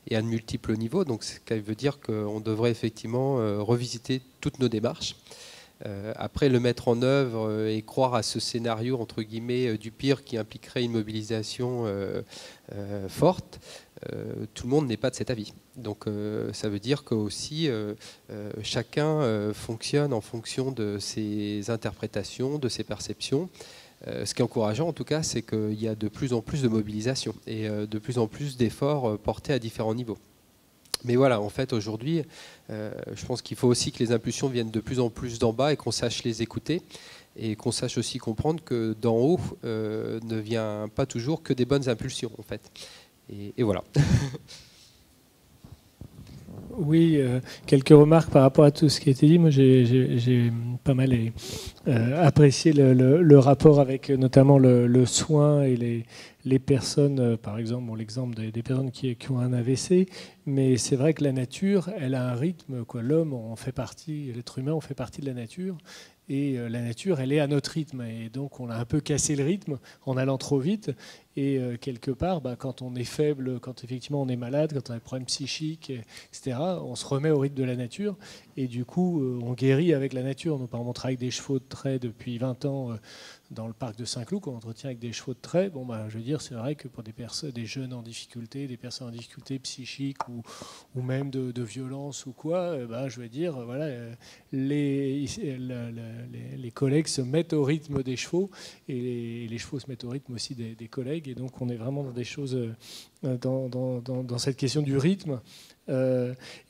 et à de multiples niveaux. Donc, ce qui veut dire qu'on devrait effectivement revisiter toutes nos démarches. Après, le mettre en œuvre et croire à ce scénario, entre guillemets, du pire qui impliquerait une mobilisation forte, tout le monde n'est pas de cet avis. Donc ça veut dire que aussi chacun fonctionne en fonction de ses interprétations, de ses perceptions. Ce qui est encourageant en tout cas, c'est qu'il y a de plus en plus de mobilisation et de plus en plus d'efforts portés à différents niveaux. Mais voilà, en fait, aujourd'hui, je pense qu'il faut aussi que les impulsions viennent de plus en plus d'en bas et qu'on sache les écouter et qu'on sache aussi comprendre que d'en haut ne vient pas toujours que des bonnes impulsions, en fait. Et voilà. Oui, quelques remarques par rapport à tout ce qui a été dit. Moi, j'ai pas mal apprécié le rapport avec notamment le soin et les personnes, par exemple, l'exemple des personnes qui ont un AVC. Mais c'est vrai que la nature, elle a un rythme. L'homme en fait partie, l'être humain, on fait partie de la nature. Et la nature, elle est à notre rythme. Et donc, on a un peu cassé le rythme en allant trop vite. Et quelque part, quand on est faible, quand effectivement on est malade, quand on a des problèmes psychiques, etc., on se remet au rythme de la nature. Et du coup, on guérit avec la nature. Nous, par exemple, on travaille avec des chevaux de trait depuis 20 ans dans le parc de Saint-Cloud, qu'on entretient avec des chevaux de trait. Bon, je veux dire, c'est vrai que pour des jeunes en difficulté, des personnes en difficulté psychique ou même de violence ou quoi, je veux dire, voilà, les collègues se mettent au rythme des chevaux et les chevaux se mettent au rythme aussi des collègues. Et donc, on est vraiment dans des choses, dans cette question du rythme.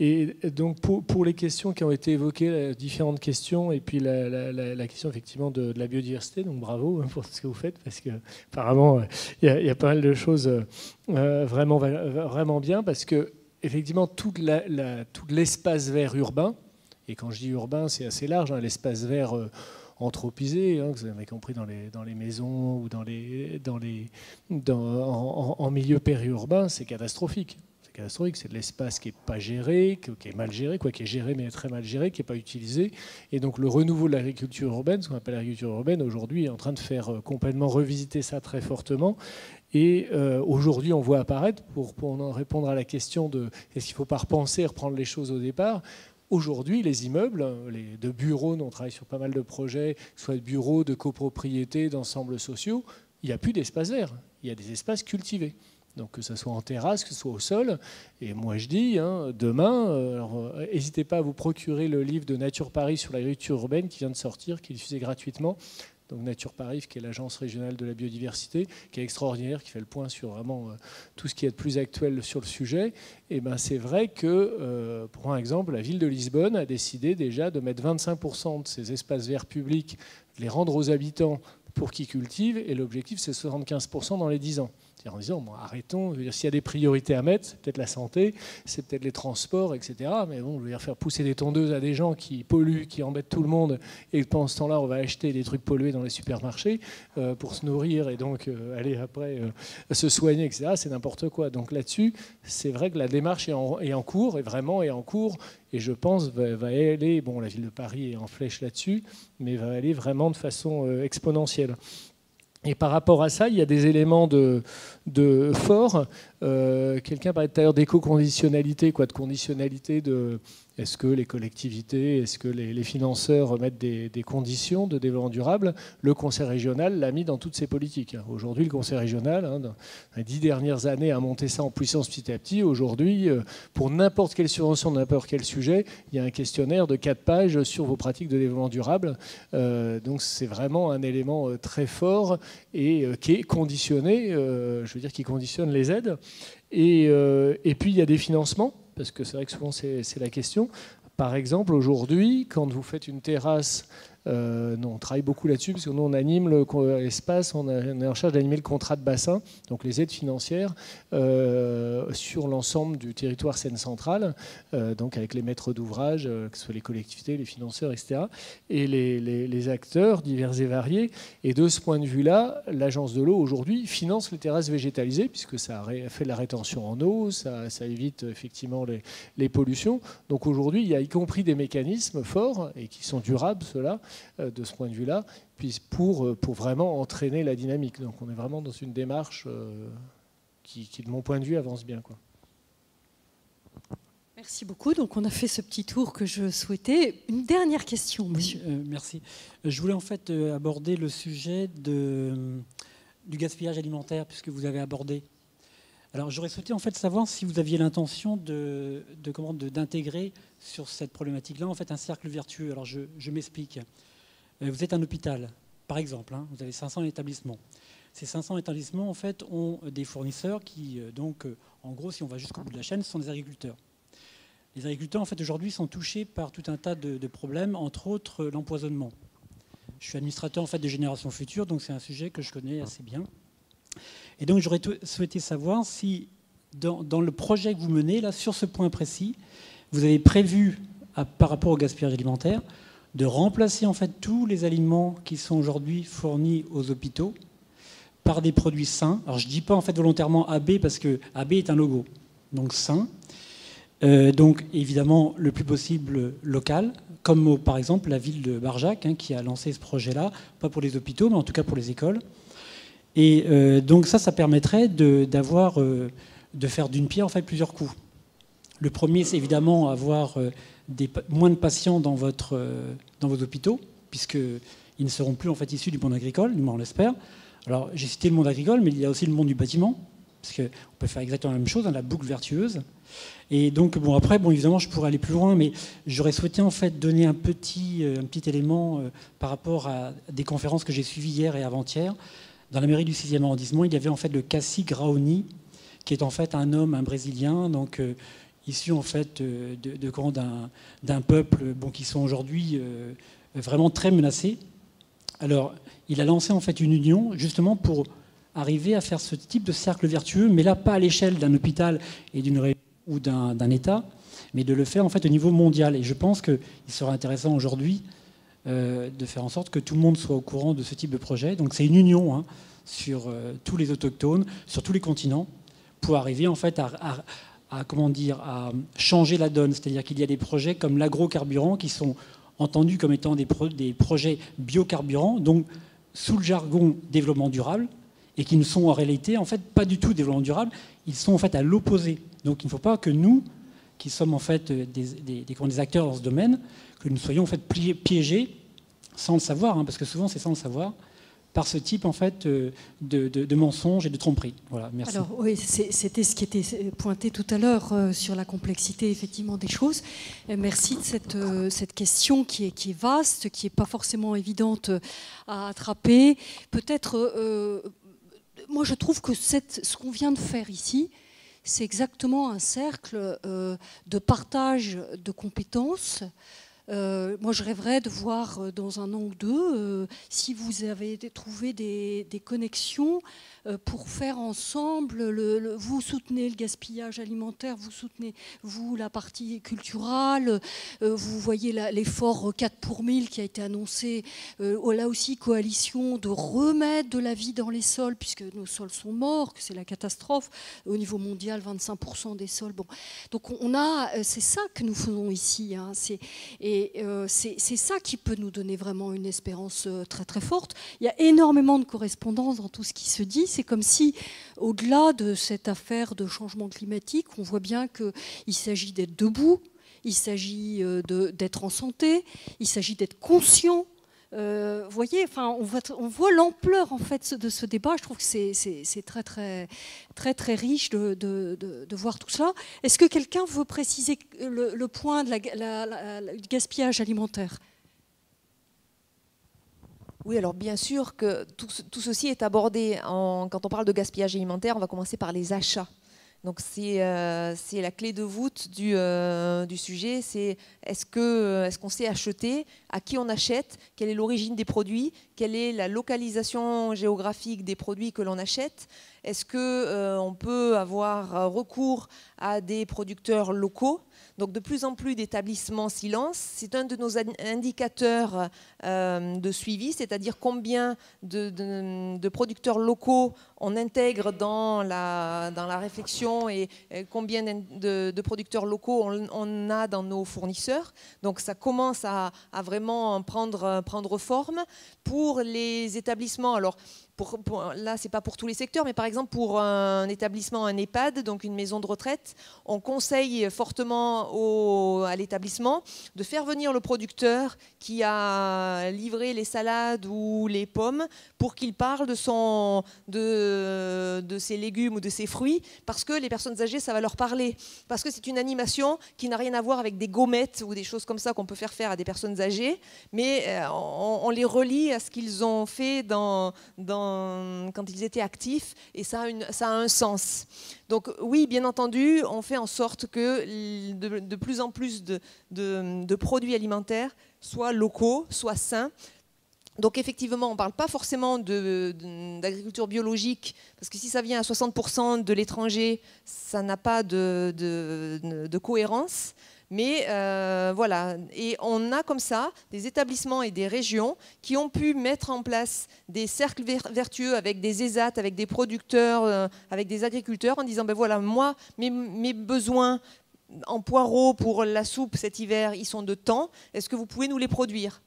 Et donc, pour les questions qui ont été évoquées, différentes questions, et puis la question effectivement de la biodiversité, donc bravo pour ce que vous faites, parce que apparemment, il y a pas mal de choses vraiment bien, parce que effectivement, tout l'espace vert urbain, et quand je dis urbain, c'est assez large, l'espace vert anthropisé, vous avez compris, dans les maisons ou en milieu périurbain, c'est catastrophique. C'est de l'espace qui n'est pas géré, qui est mal géré, qui est géré mais très mal géré, qui n'est pas utilisé. Et donc le renouveau de l'agriculture urbaine, ce qu'on appelle l'agriculture urbaine, aujourd'hui est en train de faire complètement revisiter ça très fortement. Et aujourd'hui, on voit apparaître, pour en répondre à la question de est-ce qu'il ne faut pas repenser, reprendre les choses au départ. Aujourd'hui, les immeubles, de bureaux, nous on travaille sur pas mal de projets, soit de bureaux, de copropriétés, d'ensembles sociaux, il n'y a plus d'espace vert, il y a des espaces cultivés. Donc que ce soit en terrasse, que ce soit au sol. Et moi je dis, demain, n'hésitez pas à vous procurer le livre de Nature Paris sur l'agriculture urbaine qui vient de sortir, qui est diffusé gratuitement. donc Nature Paris, qui est l'agence régionale de la biodiversité, qui est extraordinaire, qui fait le point sur vraiment tout ce qui est de plus actuel sur le sujet. Et ben c'est vrai que, pour un exemple, la ville de Lisbonne a décidé déjà de mettre 25% de ses espaces verts publics, de les rendre aux habitants pour qu'ils cultivent, et l'objectif c'est 75% dans les 10 ans. C'est-à-dire en disant, bon, arrêtons, s'il y a des priorités à mettre, c'est peut-être la santé, c'est peut-être les transports, etc. Mais bon, je veux dire, faire pousser des tondeuses à des gens qui polluent, qui embêtent tout le monde, et pendant ce temps-là, on va acheter des trucs pollués dans les supermarchés pour se nourrir et donc aller après se soigner, etc. C'est n'importe quoi. Donc là-dessus, c'est vrai que la démarche est en cours, et vraiment est en cours, et je pense va aller, bon, la ville de Paris est en flèche là-dessus, mais va aller vraiment de façon exponentielle. Et par rapport à ça, il y a des éléments de forts. Quelqu'un parlait tout à l'heure d'éco-conditionnalité, de conditionnalité de... Est-ce que les collectivités, est-ce que les financeurs mettent des conditions de développement durable? Le Conseil régional l'a mis dans toutes ses politiques. Aujourd'hui, le Conseil régional, dans les 10 dernières années, a monté ça en puissance petit à petit. Aujourd'hui, pour n'importe quelle subvention, n'importe quel sujet, il y a un questionnaire de 4 pages sur vos pratiques de développement durable. Donc c'est vraiment un élément très fort et qui est conditionné, je veux dire, qui conditionne les aides. Et puis il y a des financements, parce que c'est vrai que souvent c'est la question. Par exemple, aujourd'hui, quand vous faites une terrasse, on travaille beaucoup là-dessus, parce que nous on anime l'espace, on est en charge d'animer le contrat de bassin, donc les aides financières sur l'ensemble du territoire Seine-Centrale, donc avec les maîtres d'ouvrage, que ce soit les collectivités, les financeurs, etc., et les acteurs divers et variés. Et de ce point de vue-là, l'agence de l'eau aujourd'hui finance les terrasses végétalisées, puisque ça fait de la rétention en eau, ça évite effectivement les pollutions. Donc aujourd'hui, il y a y compris des mécanismes forts et qui sont durables, ceux-là, de ce point de vue-là, puis pour vraiment entraîner la dynamique. Donc on est vraiment dans une démarche qui, de mon point de vue, avance bien, quoi. Merci beaucoup. Donc on a fait ce petit tour que je souhaitais. Une dernière question, monsieur. Merci. Je voulais en fait aborder le sujet du gaspillage alimentaire, puisque vous avez abordé. Alors j'aurais souhaité en fait savoir si vous aviez l'intention d'intégrer sur cette problématique-là en fait un cercle vertueux. Alors je m'explique. Vous êtes un hôpital, par exemple, vous avez 500 établissements. Ces 500 établissements en fait ont des fournisseurs qui donc en gros, si on va jusqu'au bout de la chaîne, ce sont des agriculteurs. Les agriculteurs en fait aujourd'hui sont touchés par tout un tas de problèmes, entre autres l'empoisonnement. Je suis administrateur en fait de Génération Future, donc c'est un sujet que je connais assez bien. Et donc j'aurais souhaité savoir si dans le projet que vous menez là sur ce point précis, vous avez prévu par rapport au gaspillage alimentaire de remplacer en fait tous les aliments qui sont aujourd'hui fournis aux hôpitaux par des produits sains. Alors je dis pas en fait volontairement AB parce que AB est un logo, donc sain. Donc évidemment le plus possible local, comme par exemple la ville de Barjac qui a lancé ce projet-là, pas pour les hôpitaux mais en tout cas pour les écoles. Et donc ça permettrait de faire d'une pierre en fait plusieurs coups. Le premier, c'est évidemment avoir moins de patients dans vos hôpitaux, puisqu'ils ne seront plus en fait issus du monde agricole, du moins on l'espère. Alors j'ai cité le monde agricole, mais il y a aussi le monde du bâtiment, parce qu'on peut faire exactement la même chose, la boucle vertueuse. Et donc après, évidemment, je pourrais aller plus loin, mais j'aurais souhaité en fait donner un petit élément par rapport à des conférences que j'ai suivies hier et avant-hier. Dans la mairie du 6e arrondissement, il y avait en fait le Cassi Graoni, qui est en fait un homme, un Brésilien, donc issu en fait d'un peuple qui sont aujourd'hui vraiment très menacés. Alors, il a lancé en fait une union justement pour arriver à faire ce type de cercle vertueux, mais là pas à l'échelle d'un hôpital et d'une région ou d'un État, mais de le faire en fait au niveau mondial. Et je pense qu'il serait intéressant aujourd'hui de faire en sorte que tout le monde soit au courant de ce type de projet. Donc c'est une union sur tous les autochtones, sur tous les continents, pour arriver en fait à changer la donne. C'est-à-dire qu'il y a des projets comme l'agrocarburant qui sont entendus comme étant des projets biocarburants, donc sous le jargon développement durable, et qui ne sont en réalité en fait pas du tout développement durable. Ils sont en fait à l'opposé. Donc il ne faut pas que nous, qui sommes en fait des acteurs dans ce domaine, que nous soyons en fait piégés sans le savoir, parce que souvent c'est sans le savoir, par ce type en fait de mensonges et de tromperies. Voilà, merci. Alors oui, c'était ce qui était pointé tout à l'heure sur la complexité effectivement des choses. Merci de cette question qui est vaste, qui n'est pas forcément évidente à attraper. Peut-être, moi je trouve que ce qu'on vient de faire ici, c'est exactement un cercle de partage de compétences. Moi, je rêverais de voir dans un an ou deux si vous avez trouvé des connexions pour faire ensemble. Vous soutenez le gaspillage alimentaire, vous soutenez la partie culturelle, vous voyez l'effort 4 pour 1000 qui a été annoncé, là aussi coalition de remettre de la vie dans les sols puisque nos sols sont morts, que c'est la catastrophe au niveau mondial, 25% des sols. Bon, donc c'est ça que nous faisons ici, hein, c'est ça qui peut nous donner vraiment une espérance très très forte. Il y a énormément de correspondances dans tout ce qui se dit. C'est comme si, au-delà de cette affaire de changement climatique, on voit bien qu'il s'agit d'être debout, il s'agit d'être en santé, il s'agit d'être conscient. Vous voyez, enfin, on voit l'ampleur en fait de ce débat. Je trouve que c'est très très très très riche de voir tout cela. Est-ce que quelqu'un veut préciser le point du gaspillage alimentaire? Oui, alors bien sûr que tout ceci est abordé quand on parle de gaspillage alimentaire. On va commencer par les achats. Donc c'est la clé de voûte du sujet, c'est est-ce qu'on sait acheter, à qui on achète, quelle est l'origine des produits, quelle est la localisation géographique des produits que l'on achète, est-ce qu'on peut avoir recours à des producteurs locaux. Donc de plus en plus d'établissements s'y lancent. C'est un de nos indicateurs de suivi, c'est-à-dire combien de producteurs locaux on intègre dans la réflexion et combien de producteurs locaux on a dans nos fournisseurs. Donc ça commence à vraiment prendre forme. Pour les établissements, alors là, ce n'est pas pour tous les secteurs, mais par exemple pour un établissement, un EHPAD, donc une maison de retraite, on conseille fortement à l'établissement de faire venir le producteur qui a livré les salades ou les pommes pour qu'il parle de ses légumes ou de ses fruits, parce que les personnes âgées, ça va leur parler. Parce que c'est une animation qui n'a rien à voir avec des gommettes ou des choses comme ça qu'on peut faire à des personnes âgées, mais on les relie à ce qu'ils ont fait quand ils étaient actifs, et ça a un sens. Donc oui, bien entendu, on fait en sorte que de plus en plus de produits alimentaires soient locaux, soient sains. Donc effectivement, on ne parle pas forcément d'agriculture biologique, parce que si ça vient à 60% de l'étranger, ça n'a pas de cohérence. Mais voilà, et on a comme ça des établissements et des régions qui ont pu mettre en place des cercles vertueux avec des ESAT, avec des producteurs, avec des agriculteurs, en disant ben voilà, moi, mes besoins en poireaux pour la soupe cet hiver, ils sont de temps, est-ce que vous pouvez nous les produire ?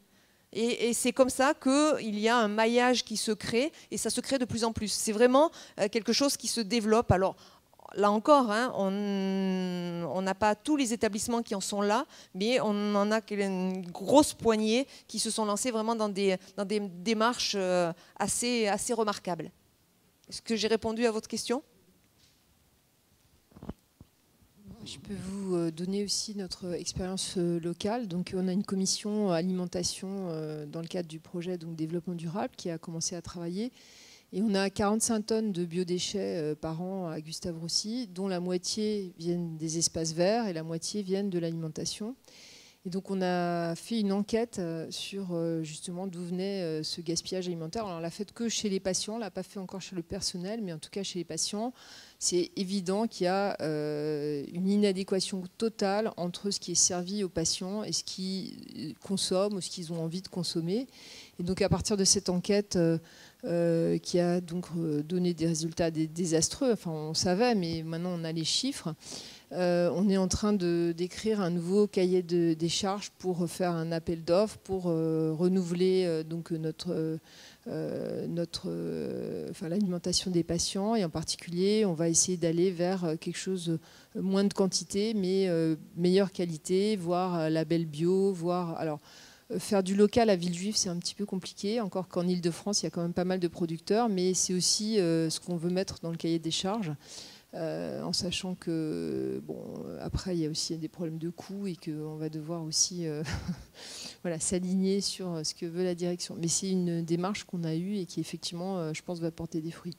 Et c'est comme ça qu'il y a un maillage qui se crée, et ça se crée de plus en plus. C'est vraiment quelque chose qui se développe. Alors, là encore, hein, on n'a pas tous les établissements qui en sont là, mais on en a une grosse poignée qui se sont lancés vraiment dans des démarches assez remarquables. Est-ce que j'ai répondu à votre question ? Je peux vous donner aussi notre expérience locale. Donc, on a une commission alimentation dans le cadre du projet donc, développement durable qui a commencé à travailler. Et on a 45 tonnes de biodéchets par an à Gustave-Roussy, dont la moitié viennent des espaces verts et la moitié viennent de l'alimentation. Et donc on a fait une enquête sur justement d'où venait ce gaspillage alimentaire. Alors on l'a fait que chez les patients, on ne l'a pas fait encore chez le personnel, mais en tout cas chez les patients, c'est évident qu'il y a une inadéquation totale entre ce qui est servi aux patients et ce qu'ils consomment ou ce qu'ils ont envie de consommer. Et donc à partir de cette enquête qui a donc donné des résultats désastreux, enfin on savait, mais maintenant on a les chiffres. On est en train d'écrire un nouveau cahier des charges pour faire un appel d'offres, pour renouveler donc l'alimentation des patients. Et en particulier, on va essayer d'aller vers quelque chose moins de quantité, mais meilleure qualité, voire label bio, voire... Alors, Faire du local à Villejuif, c'est un petit peu compliqué, encore qu'en Ile-de-France, il y a quand même pas mal de producteurs, mais c'est aussi ce qu'on veut mettre dans le cahier des charges, en sachant que, bon, après, il y a aussi des problèmes de coûts et qu'on va devoir aussi voilà, s'aligner sur ce que veut la direction. Mais c'est une démarche qu'on a eue et qui, effectivement, je pense, va porter des fruits.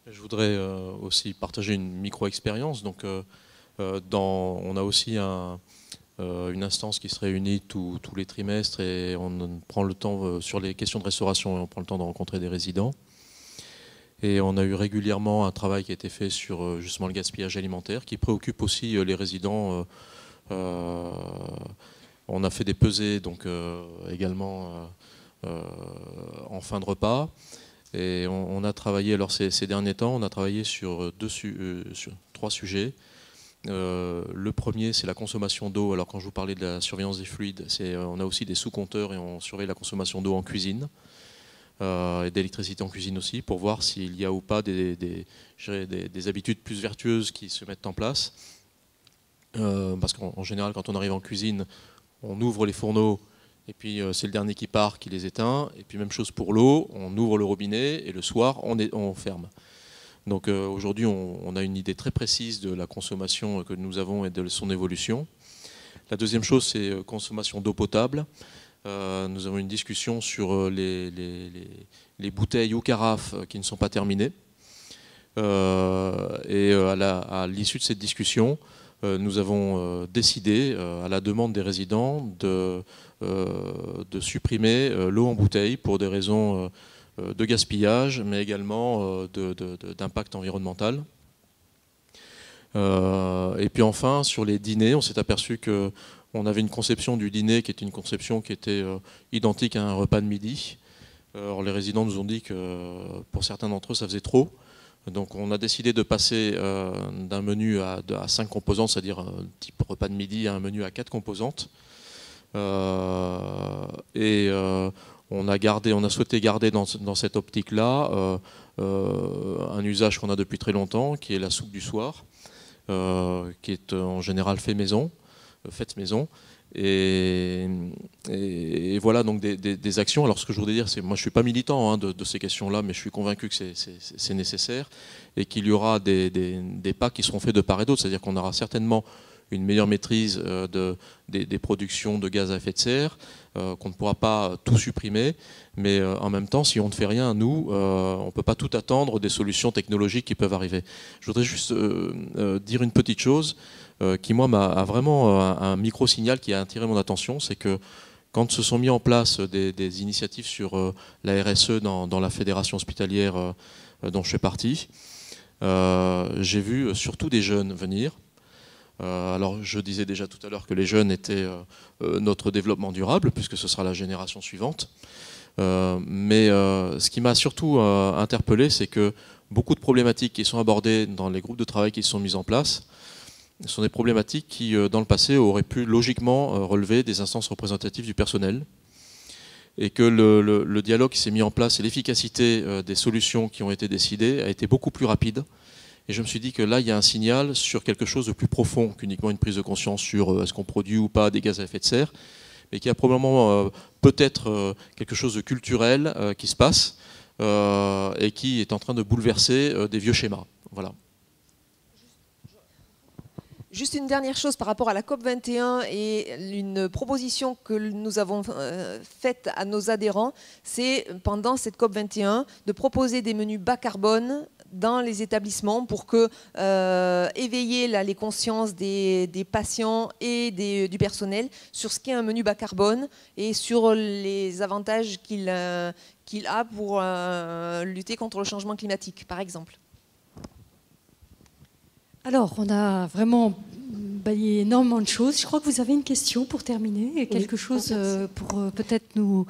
Je voudrais aussi partager une micro-expérience. Donc, on a aussi une instance qui se réunit tous les trimestres et on prend le temps sur les questions de restauration et on prend le temps de rencontrer des résidents. Et on a eu régulièrement un travail qui a été fait sur justement le gaspillage alimentaire qui préoccupe aussi les résidents. On a fait des pesées donc, également en fin de repas. Et on a travaillé, alors ces derniers temps, on a travaillé sur trois sujets. Le premier, c'est la consommation d'eau. Alors quand je vous parlais de la surveillance des fluides, on a aussi des sous-compteurs et on surveille la consommation d'eau en cuisine et d'électricité en cuisine aussi pour voir s'il y a ou pas des habitudes plus vertueuses qui se mettent en place. Parce qu'en général, quand on arrive en cuisine, on ouvre les fourneaux et puis c'est le dernier qui part qui les éteint. Et puis même chose pour l'eau, on ouvre le robinet et le soir, on ferme. Donc aujourd'hui, on a une idée très précise de la consommation que nous avons et de son évolution. La deuxième chose, c'est consommation d'eau potable. Nous avons une discussion sur les bouteilles ou carafes qui ne sont pas terminées. Et à l'issue de cette discussion, nous avons décidé, à la demande des résidents, de supprimer l'eau en bouteille pour des raisons de gaspillage, mais également d'impact environnemental. Et puis enfin, sur les dîners, on s'est aperçu qu'on avait une conception du dîner qui était une conception qui était identique à un repas de midi. Alors, les résidents nous ont dit que pour certains d'entre eux, ça faisait trop. Donc on a décidé de passer d'un menu à 5 composantes, c'est-à-dire un type repas de midi, à un menu à 4 composantes. On a souhaité garder dans cette optique-là un usage qu'on a depuis très longtemps, qui est la soupe du soir, qui est en général faite maison. Et voilà donc des actions. Alors ce que je voudrais dire, c'est moi je ne suis pas militant de ces questions-là, mais je suis convaincu que c'est nécessaire et qu'il y aura des pas qui seront faits de part et d'autre. C'est-à-dire qu'on aura certainement une meilleure maîtrise des productions de gaz à effet de serre, qu'on ne pourra pas tout supprimer, mais en même temps, si on ne fait rien, nous, on ne peut pas tout attendre des solutions technologiques qui peuvent arriver. Je voudrais juste dire une petite chose qui, moi, a vraiment un micro-signal qui a attiré mon attention, c'est que quand se sont mis en place des initiatives sur la RSE dans la fédération hospitalière dont je fais partie, j'ai vu surtout des jeunes venir. Alors je disais déjà tout à l'heure que les jeunes étaient notre développement durable, puisque ce sera la génération suivante. Mais ce qui m'a surtout interpellé, c'est que beaucoup de problématiques qui sont abordées dans les groupes de travail qui sont mis en place sont des problématiques qui, dans le passé, auraient pu logiquement relever des instances représentatives du personnel. Et que le dialogue qui s'est mis en place et l'efficacité des solutions qui ont été décidées a été beaucoup plus rapide. Et je me suis dit que là, il y a un signal sur quelque chose de plus profond qu'uniquement une prise de conscience sur est-ce qu'on produit ou pas des gaz à effet de serre, mais qu'il y a probablement peut-être quelque chose de culturel qui se passe et qui est en train de bouleverser des vieux schémas. Voilà. Juste une dernière chose par rapport à la COP21 et une proposition que nous avons faite à nos adhérents, c'est pendant cette COP21 de proposer des menus bas carbone dans les établissements pour que éveiller les consciences des patients et du personnel sur ce qu'est un menu bas carbone et sur les avantages qu'il a pour lutter contre le changement climatique, par exemple. Alors, on a vraiment balayé énormément de choses. Je crois que vous avez une question pour terminer, quelque chose pour peut-être nous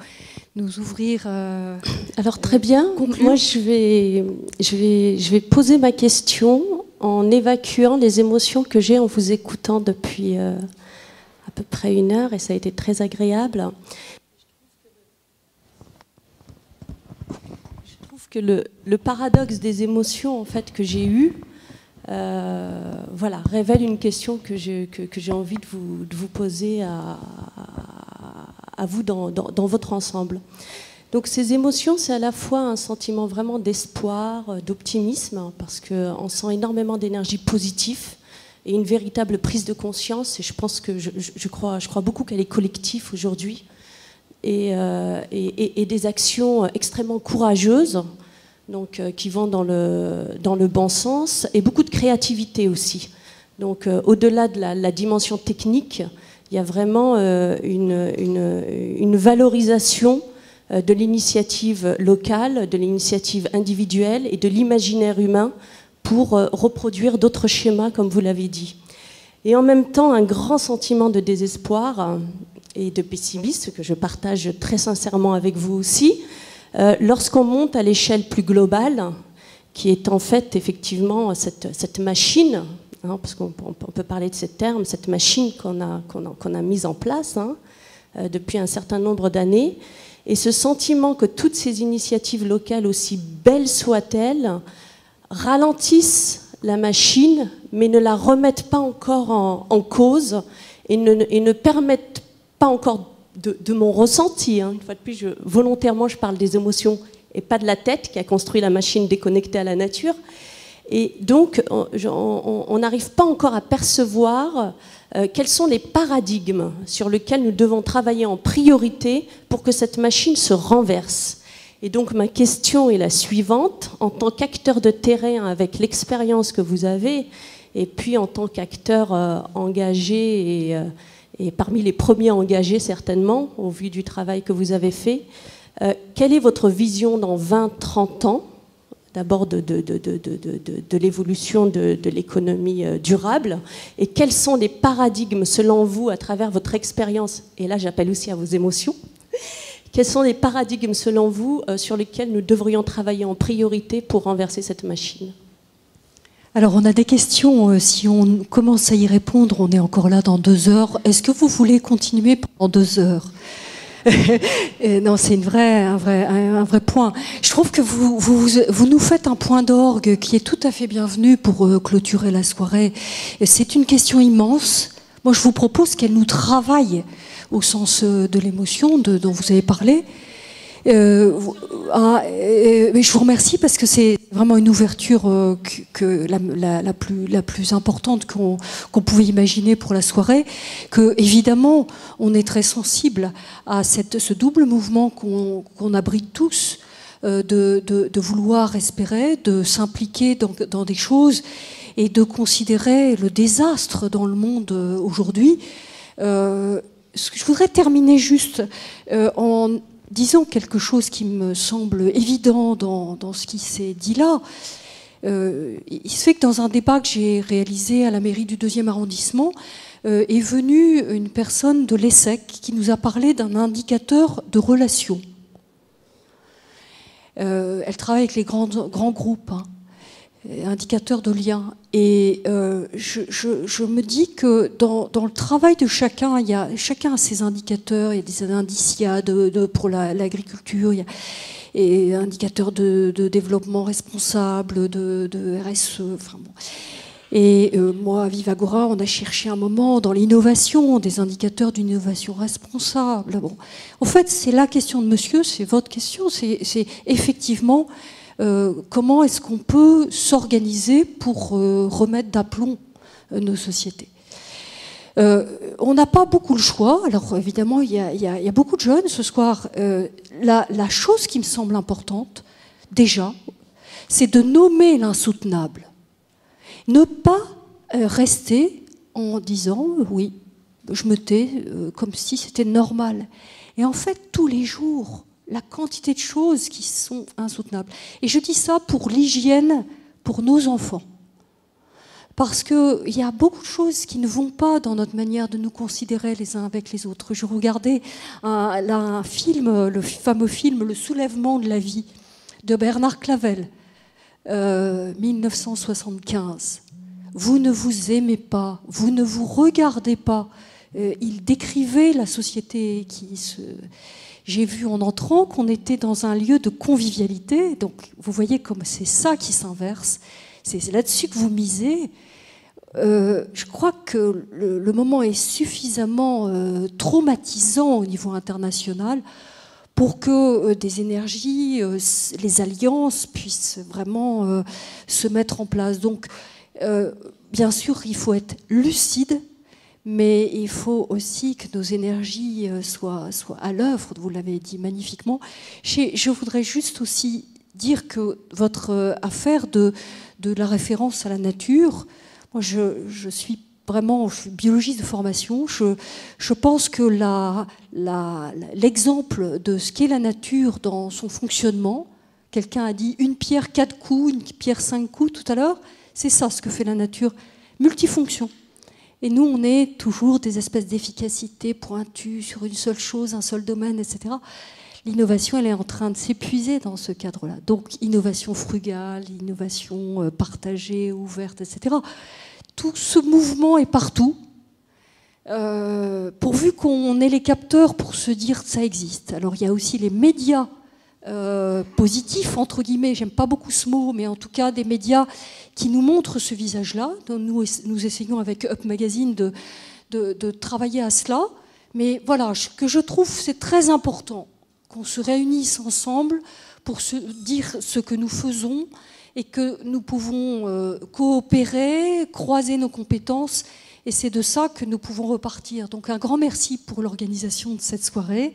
ouvrir. Alors très bien. Moi, je vais poser ma question en évacuant les émotions que j'ai en vous écoutant depuis à peu près 1 heure, et ça a été très agréable. Je trouve que le paradoxe des émotions en fait que j'ai eu voilà, révèle une question que j'ai envie de vous poser à vous dans votre ensemble. Donc ces émotions, c'est à la fois un sentiment vraiment d'espoir, d'optimisme, parce qu'on sent énormément d'énergie positive et une véritable prise de conscience. Et je pense que je crois beaucoup qu'elle est collective aujourd'hui. Et des actions extrêmement courageuses, donc, qui vont dans le bon sens, et beaucoup de créativité aussi. Donc au-delà de la dimension technique, il y a vraiment une valorisation de l'initiative locale, de l'initiative individuelle et de l'imaginaire humain pour reproduire d'autres schémas, comme vous l'avez dit. Et en même temps, un grand sentiment de désespoir et de pessimisme, que je partage très sincèrement avec vous aussi, lorsqu'on monte à l'échelle plus globale, qui est en fait effectivement cette machine, hein, parce qu'on peut parler de ces termes, cette machine qu'on a mise en place depuis un certain nombre d'années, et ce sentiment que toutes ces initiatives locales, aussi belles soient-elles, ralentissent la machine, mais ne la remettent pas encore en cause et ne permettent pas encore de mon ressenti. Une fois de plus, volontairement, je parle des émotions et pas de la tête qui a construit la machine déconnectée à la nature. Et donc, on n'arrive pas encore à percevoir quels sont les paradigmes sur lesquels nous devons travailler en priorité pour que cette machine se renverse. Et donc, ma question est la suivante. En tant qu'acteur de terrain, avec l'expérience que vous avez, et puis en tant qu'acteur engagé et parmi les premiers engagés certainement, au vu du travail que vous avez fait, quelle est votre vision dans 20-30 ans, d'abord de l'évolution de l'économie durable, et quels sont les paradigmes selon vous à travers votre expérience, et là j'appelle aussi à vos émotions, quels sont les paradigmes selon vous sur lesquels nous devrions travailler en priorité pour renverser cette machine? Alors on a des questions, si on commence à y répondre, on est encore là dans 2 heures. Est-ce que vous voulez continuer pendant 2 heures? Non, c'est un vrai point. Je trouve que vous nous faites un point d'orgue qui est tout à fait bienvenu pour clôturer la soirée. C'est une question immense. Moi, je vous propose qu'elle nous travaille au sens de l'émotion dont vous avez parlé. Mais je vous remercie parce que c'est vraiment une ouverture la plus importante qu'on pouvait imaginer pour la soirée, que évidemment on est très sensible à ce double mouvement qu'on abrite tous, de vouloir espérer, de s'impliquer dans des choses et de considérer le désastre dans le monde aujourd'hui. Je voudrais terminer juste en disons quelque chose qui me semble évident dans ce qui s'est dit là. Il se fait que dans un débat que j'ai réalisé à la mairie du 2e arrondissement, est venue une personne de l'ESSEC qui nous a parlé d'un indicateur de relation. Elle travaille avec les grands groupes, indicateur de lien. Et je me dis que dans le travail de chacun, chacun a ses indicateurs, il y a des indiciats pour l'agriculture, il y a et indicateurs de développement responsable, de RSE. Enfin bon. Et moi, à Vivagora, on a cherché un moment dans l'innovation, des indicateurs d'innovation responsable. Bon. En fait, c'est la question de monsieur, c'est votre question, c'est effectivement... comment est-ce qu'on peut s'organiser pour remettre d'aplomb nos sociétés? On n'a pas beaucoup le choix. Alors évidemment, il y a beaucoup de jeunes ce soir. La chose qui me semble importante, déjà, c'est de nommer l'insoutenable. Ne pas rester en disant « oui, je me tais » comme si c'était normal. Et en fait, tous les jours, la quantité de choses qui sont insoutenables. Et je dis ça pour l'hygiène, pour nos enfants. Parce qu'il y a beaucoup de choses qui ne vont pas dans notre manière de nous considérer les uns avec les autres. Je regardais un film, le fameux film « Le soulèvement de la vie » de Bernard Clavel, 1975. Vous ne vous aimez pas, vous ne vous regardez pas. Il décrivait la société qui se... J'ai vu en entrant qu'on était dans un lieu de convivialité. Donc, vous voyez comme c'est ça qui s'inverse. c'est là-dessus que vous misez. Je crois que le moment est suffisamment traumatisant au niveau international pour que des énergies, les alliances puissent vraiment se mettre en place. Donc, bien sûr, il faut être lucide, mais il faut aussi que nos énergies soient à l'œuvre, vous l'avez dit magnifiquement. Je voudrais juste aussi dire que votre affaire de la référence à la nature, moi je suis biologiste de formation, je pense que l'exemple de ce qu'est la nature dans son fonctionnement, quelqu'un a dit une pierre 4 coups, une pierre 5 coups tout à l'heure, c'est ça ce que fait la nature, multifonction. Et nous, on est toujours des espèces d'efficacité pointues sur une seule chose, un seul domaine, etc. L'innovation, elle est en train de s'épuiser dans ce cadre-là. Donc, innovation frugale, innovation partagée, ouverte, etc. Tout ce mouvement est partout, pourvu qu'on ait les capteurs pour se dire que ça existe. Alors, il y a aussi les médias positifs, entre guillemets, j'aime pas beaucoup ce mot, mais en tout cas des médias qui nous montrent ce visage-là. Nous essayons avec Up Magazine de travailler à cela. Mais voilà, que je trouve c'est très important qu'on se réunisse ensemble pour se dire ce que nous faisons et que nous pouvons coopérer, croiser nos compétences. Et c'est de ça que nous pouvons repartir. Donc un grand merci pour l'organisation de cette soirée.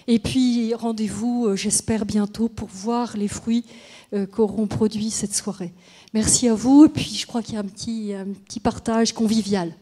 Et puis rendez-vous, j'espère, bientôt pour voir les fruits qu'auront produits cette soirée. Merci à vous. Et puis je crois qu'il y a un petit partage convivial.